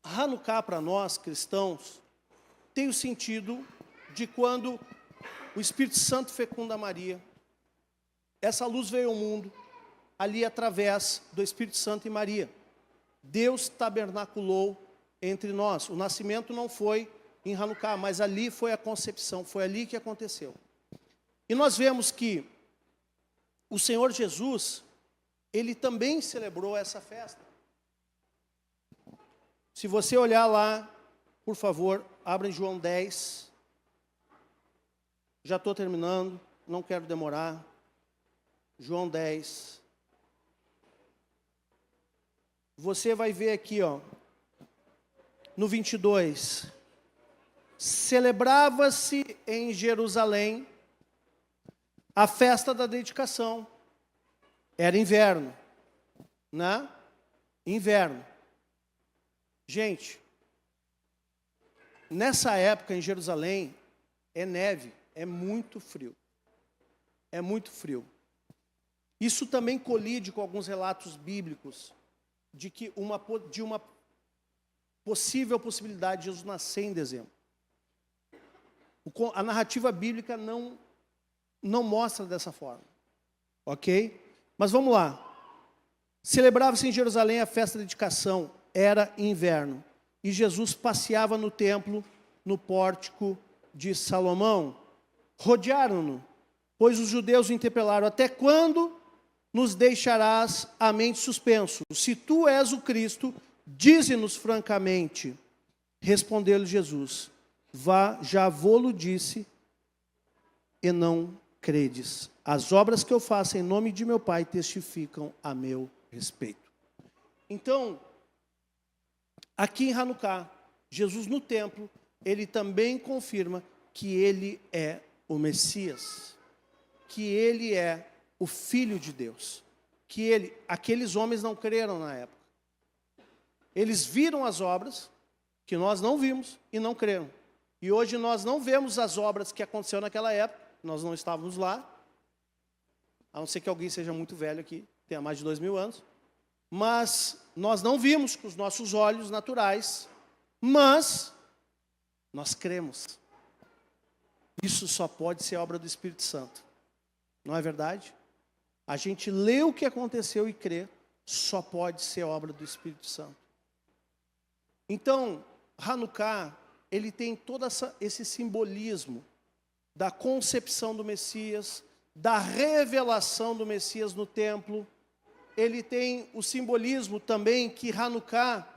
Hanukkah para nós, cristãos, tem o sentido de quando o Espírito Santo fecunda Maria. Essa luz veio ao mundo, ali através do Espírito Santo e Maria. Deus tabernaculou entre nós. O nascimento não foi em Hanukkah, mas ali foi a concepção, foi ali que aconteceu. E nós vemos que o Senhor Jesus, ele também celebrou essa festa. Se você olhar lá, por favor, abra em João 10. Já estou terminando, não quero demorar. João 10. Você vai ver aqui, ó, no 22. Celebrava-se em Jerusalém a festa da dedicação. Era inverno, né? Inverno. Gente, nessa época em Jerusalém, é neve, é muito frio. É muito frio. Isso também colide com alguns relatos bíblicos de uma possível possibilidade de Jesus nascer em dezembro. A narrativa bíblica não mostra dessa forma. Ok? Mas vamos lá. Celebrava-se em Jerusalém a festa da dedicação. era inverno, e Jesus passeava no templo, no pórtico de Salomão. Rodearam-no, pois os judeus o interpelaram: até quando nos deixarás a mente suspenso? Se tu és o Cristo, dize-nos francamente. Respondeu-lhe Jesus: vá, já vô-lo disse, e não credes. As obras que eu faço em nome de meu Pai testificam a meu respeito. Então, aqui em Hanukkah, Jesus no templo, ele também confirma que ele é o Messias, que ele é o Filho de Deus, que aqueles homens não creram na época. Eles viram as obras que nós não vimos e não creram. E hoje nós não vemos as obras que aconteceram naquela época, nós não estávamos lá, a não ser que alguém seja muito velho aqui, tenha mais de 2000 anos, mas nós não vimos com os nossos olhos naturais, mas nós cremos. Isso só pode ser obra do Espírito Santo, não é verdade? A gente lê o que aconteceu e crê, só pode ser obra do Espírito Santo. Então, Hanukkah, ele tem todo esse simbolismo da concepção do Messias, da revelação do Messias no templo. Ele tem o simbolismo também que Hanukkah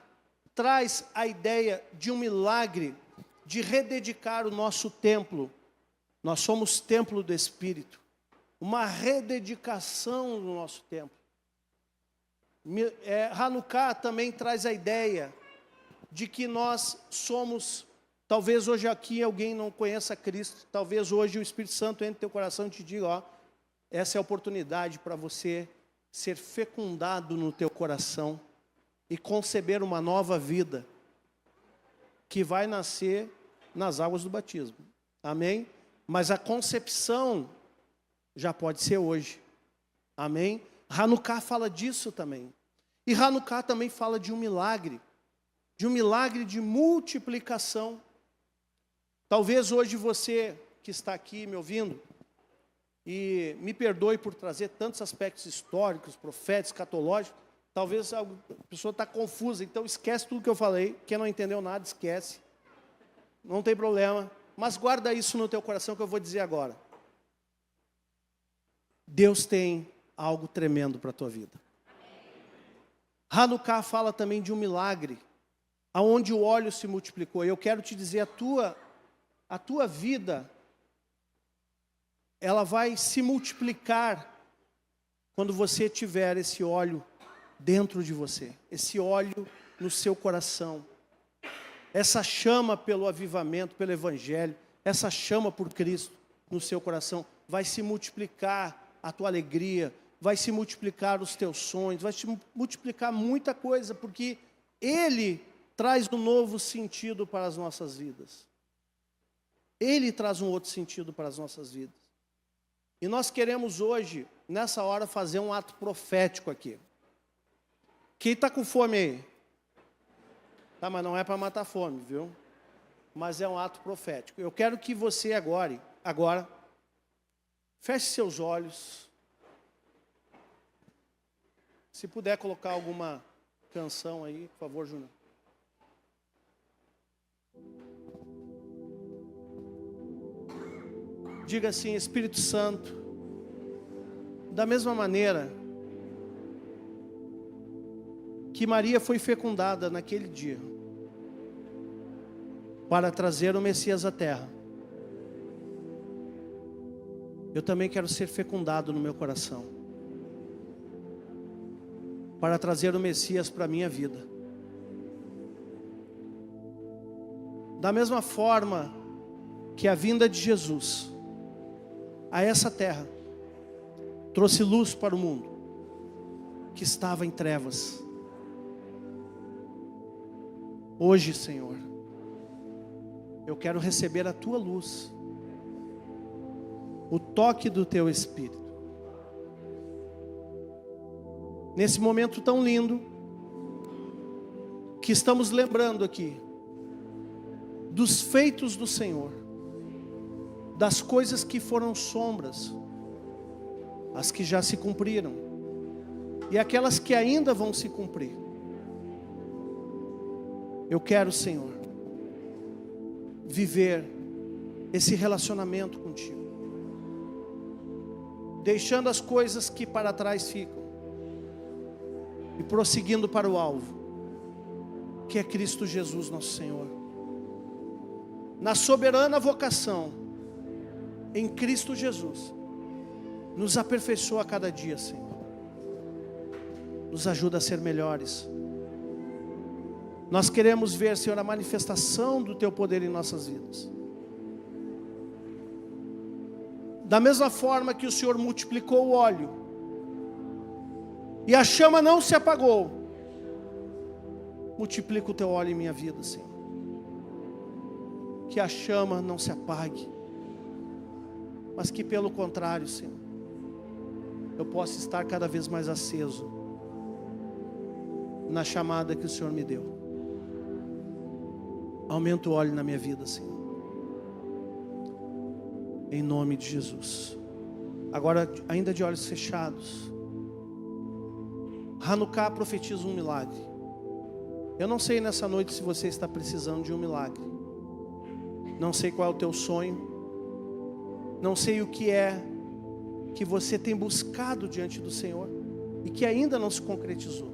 traz a ideia de um milagre, de rededicar o nosso templo. Nós somos templo do Espírito. Uma rededicação do nosso templo. Hanukkah também traz a ideia de que nós somos, talvez hoje aqui alguém não conheça Cristo, talvez hoje o Espírito Santo entre no teu coração e te diga, ó, essa é a oportunidade para você ser fecundado no teu coração e conceber uma nova vida que vai nascer nas águas do batismo. Amém? Mas a concepção já pode ser hoje. Amém? Hanukkah fala disso também. E Hanukkah também fala de um milagre de multiplicação. Talvez hoje você que está aqui me ouvindo, e me perdoe por trazer tantos aspectos históricos, proféticos, escatológicos, talvez a pessoa está confusa, então esquece tudo que eu falei, quem não entendeu nada, esquece. Não tem problema, mas guarda isso no teu coração que eu vou dizer agora. Deus tem algo tremendo para a tua vida. Hanukkah fala também de um milagre, aonde o óleo se multiplicou. Eu quero te dizer, a tua vida, ela vai se multiplicar quando você tiver esse óleo dentro de você, esse óleo no seu coração, essa chama pelo avivamento, pelo Evangelho, essa chama por Cristo no seu coração, vai se multiplicar a tua alegria, vai se multiplicar os teus sonhos, vai se multiplicar muita coisa, porque Ele traz um novo sentido para as nossas vidas. Ele traz um outro sentido para as nossas vidas. E nós queremos hoje, nessa hora, fazer um ato profético aqui. Quem está com fome aí? Tá, mas não é para matar fome, viu? Mas é um ato profético. Eu quero que você agora, feche seus olhos. Se puder colocar alguma canção aí, por favor, Júnior. Diga assim: Espírito Santo, da mesma maneira que Maria foi fecundada naquele dia para trazer o Messias à terra, eu também quero ser fecundado no meu coração para trazer o Messias para a minha vida. Da mesma forma que a vinda de Jesus a essa terra trouxe luz para o mundo que estava em trevas. Hoje, Senhor, eu quero receber a tua luz, o toque do teu Espírito. Nesse momento tão lindo que estamos lembrando aqui dos feitos do Senhor, das coisas que foram sombras, as que já se cumpriram e aquelas que ainda vão se cumprir. Eu quero, Senhor, viver esse relacionamento contigo, deixando as coisas que para trás ficam e prosseguindo para o alvo, que é Cristo Jesus, nosso Senhor. Na soberana vocação em Cristo Jesus, nos aperfeiçoa a cada dia, Senhor. Nos ajuda a ser melhores. Nós queremos ver, Senhor, a manifestação do Teu poder em nossas vidas. Da mesma forma que o Senhor multiplicou o óleo e a chama não se apagou, multiplica o Teu óleo em minha vida, Senhor. Que a chama não se apague, mas que pelo contrário, Senhor, eu possa estar cada vez mais aceso na chamada que o Senhor me deu. Aumenta o óleo na minha vida, Senhor, em nome de Jesus. Agora, ainda de olhos fechados, Hanukkah profetiza um milagre. Eu não sei nessa noite se você está precisando de um milagre. Não sei qual é o teu sonho. Não sei o que é que você tem buscado diante do Senhor e que ainda não se concretizou.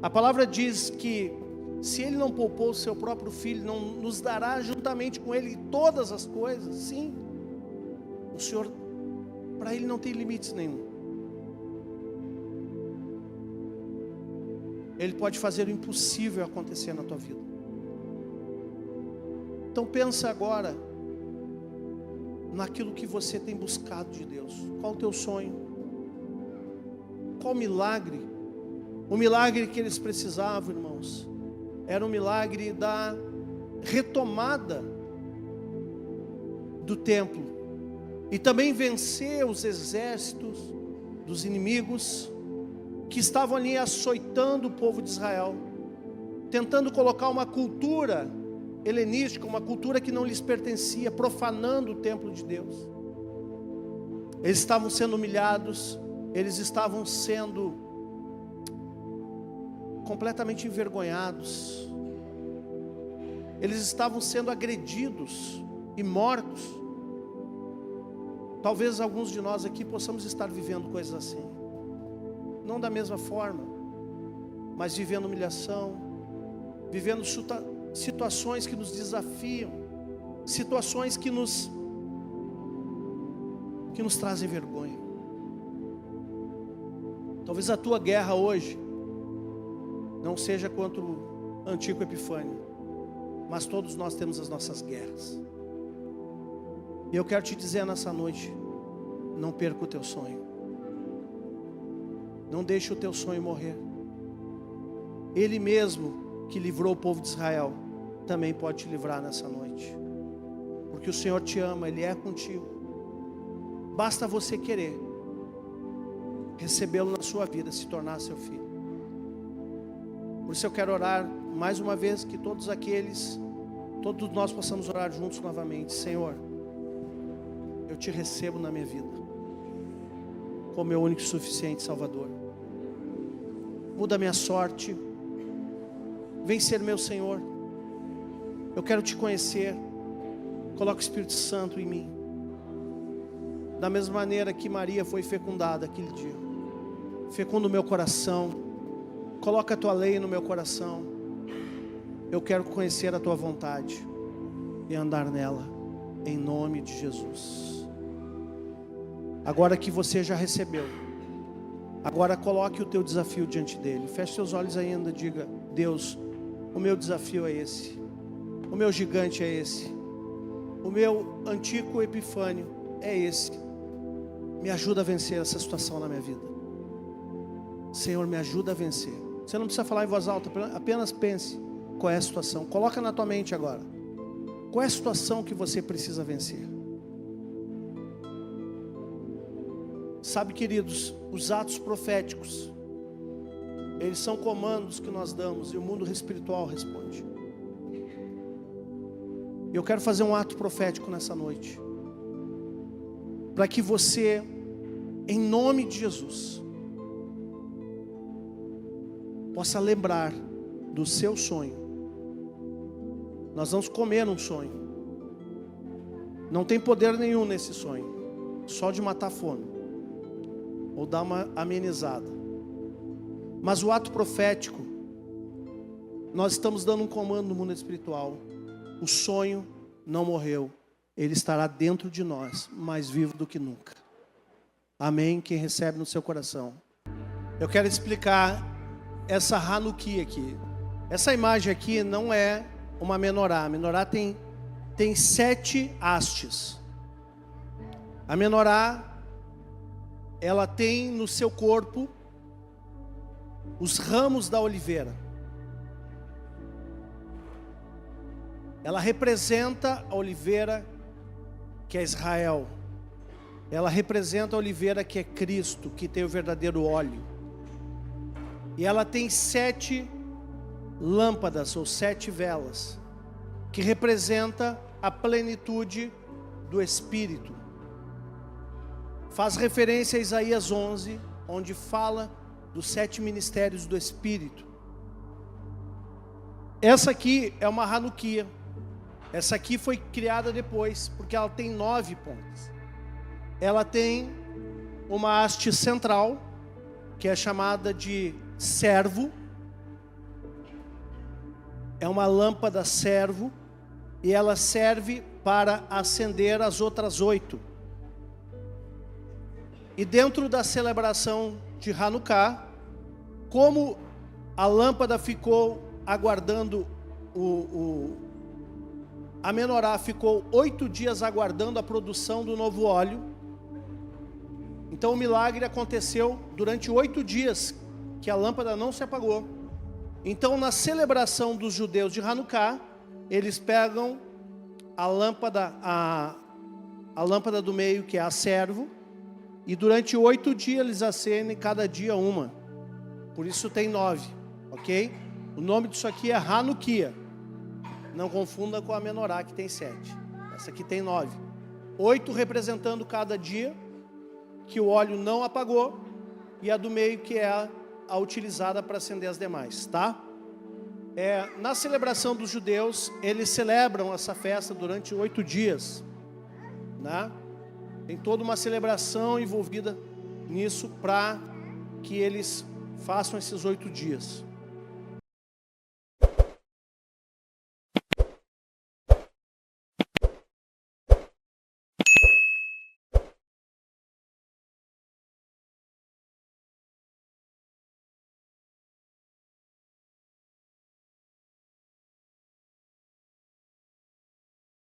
A palavra diz que se Ele não poupou o seu próprio Filho, não nos dará juntamente com Ele todas as coisas. Sim, o Senhor, para Ele não tem limites nenhum. Ele pode fazer o impossível acontecer na tua vida. Então pensa agora naquilo que você tem buscado de Deus. Qual o teu sonho? Qual o milagre? O milagre que eles precisavam, irmãos, era um milagre da retomada do templo. E também vencer os exércitos dos inimigos que estavam ali açoitando o povo de Israel, tentando colocar uma cultura helenística, uma cultura que não lhes pertencia, profanando o templo de Deus. Eles estavam sendo humilhados, eles estavam sendo completamente envergonhados, eles estavam sendo agredidos e mortos. Talvez alguns de nós aqui possamos estar vivendo coisas assim, não da mesma forma, mas vivendo humilhação, vivendo situações que nos desafiam, situações que nos trazem vergonha. Talvez a tua guerra hoje não seja contra o Antíoco Epifânio, mas todos nós temos as nossas guerras. E eu quero te dizer nessa noite, não perca o teu sonho. Não deixe o teu sonho morrer. Ele mesmo que livrou o povo de Israel, também pode te livrar nessa noite. Porque o Senhor te ama, Ele é contigo. Basta você querer recebê-lo na sua vida, se tornar seu filho. Por isso eu quero orar mais uma vez, que todos nós possamos orar juntos novamente. Senhor, eu te recebo na minha vida como meu único e suficiente Salvador. Muda a minha sorte, vem ser meu Senhor. Eu quero te conhecer. Coloca o Espírito Santo em mim, da mesma maneira que Maria foi fecundada aquele dia. Fecunda o meu coração, coloca a tua lei no meu coração. Eu quero conhecer a tua vontade e andar nela, em nome de Jesus. Agora que você já recebeu, agora coloque o teu desafio diante dele. Feche seus olhos ainda, diga: Deus, o meu desafio é esse, o meu gigante é esse, o meu Antíoco Epifânio é esse. Me ajuda a vencer essa situação na minha vida. Senhor, me ajuda a vencer. Você não precisa falar em voz alta, apenas pense qual é a situação. Coloca na tua mente agora. Qual é a situação que você precisa vencer? Sabe, queridos, os atos proféticos, eles são comandos que nós damos e o mundo espiritual responde. Eu quero fazer um ato profético nessa noite, para que você, em nome de Jesus, possa lembrar do seu sonho. Nós vamos comer um sonho. Não tem poder nenhum nesse sonho, só de matar a fome ou dar uma amenizada. Mas o ato profético, nós estamos dando um comando no mundo espiritual. O sonho não morreu, ele estará dentro de nós, mais vivo do que nunca. Amém? Quem recebe no seu coração. Eu quero explicar essa Hanukkah aqui. Essa imagem aqui não é uma menorá. A menorá tem 7 hastes. A menorá, ela tem no seu corpo os ramos da oliveira. Ela representa a oliveira que é Israel. Ela representa a oliveira que é Cristo, que tem o verdadeiro óleo. E ela tem 7 lâmpadas ou 7 velas, que representa a plenitude do Espírito. Faz referência a Isaías 11, onde fala dos 7 ministérios do Espírito. Essa aqui é uma Hanukkah. Essa aqui foi criada depois, porque ela tem 9 pontas. Ela tem uma haste central, que é chamada de servo. É uma lâmpada servo, e ela serve para acender as outras 8. E dentro da celebração de Hanukkah, como a lâmpada ficou aguardando a menorá ficou 8 dias aguardando a produção do novo óleo. Então o milagre aconteceu durante 8 dias, que a lâmpada não se apagou. Então na celebração dos judeus de Hanukkah, eles pegam a lâmpada do meio, que é a servo, e durante 8 dias eles acendem cada dia uma. Por isso tem 9, ok? O nome disso aqui é Hanukkah. Não confunda com a menorá, que tem 7. Essa aqui tem 9. 8 representando cada dia, que o óleo não apagou, e a do meio, que é a utilizada para acender as demais, tá? Na celebração dos judeus, eles celebram essa festa durante 8 dias, né? Tem toda uma celebração envolvida nisso para que eles façam esses 8 dias.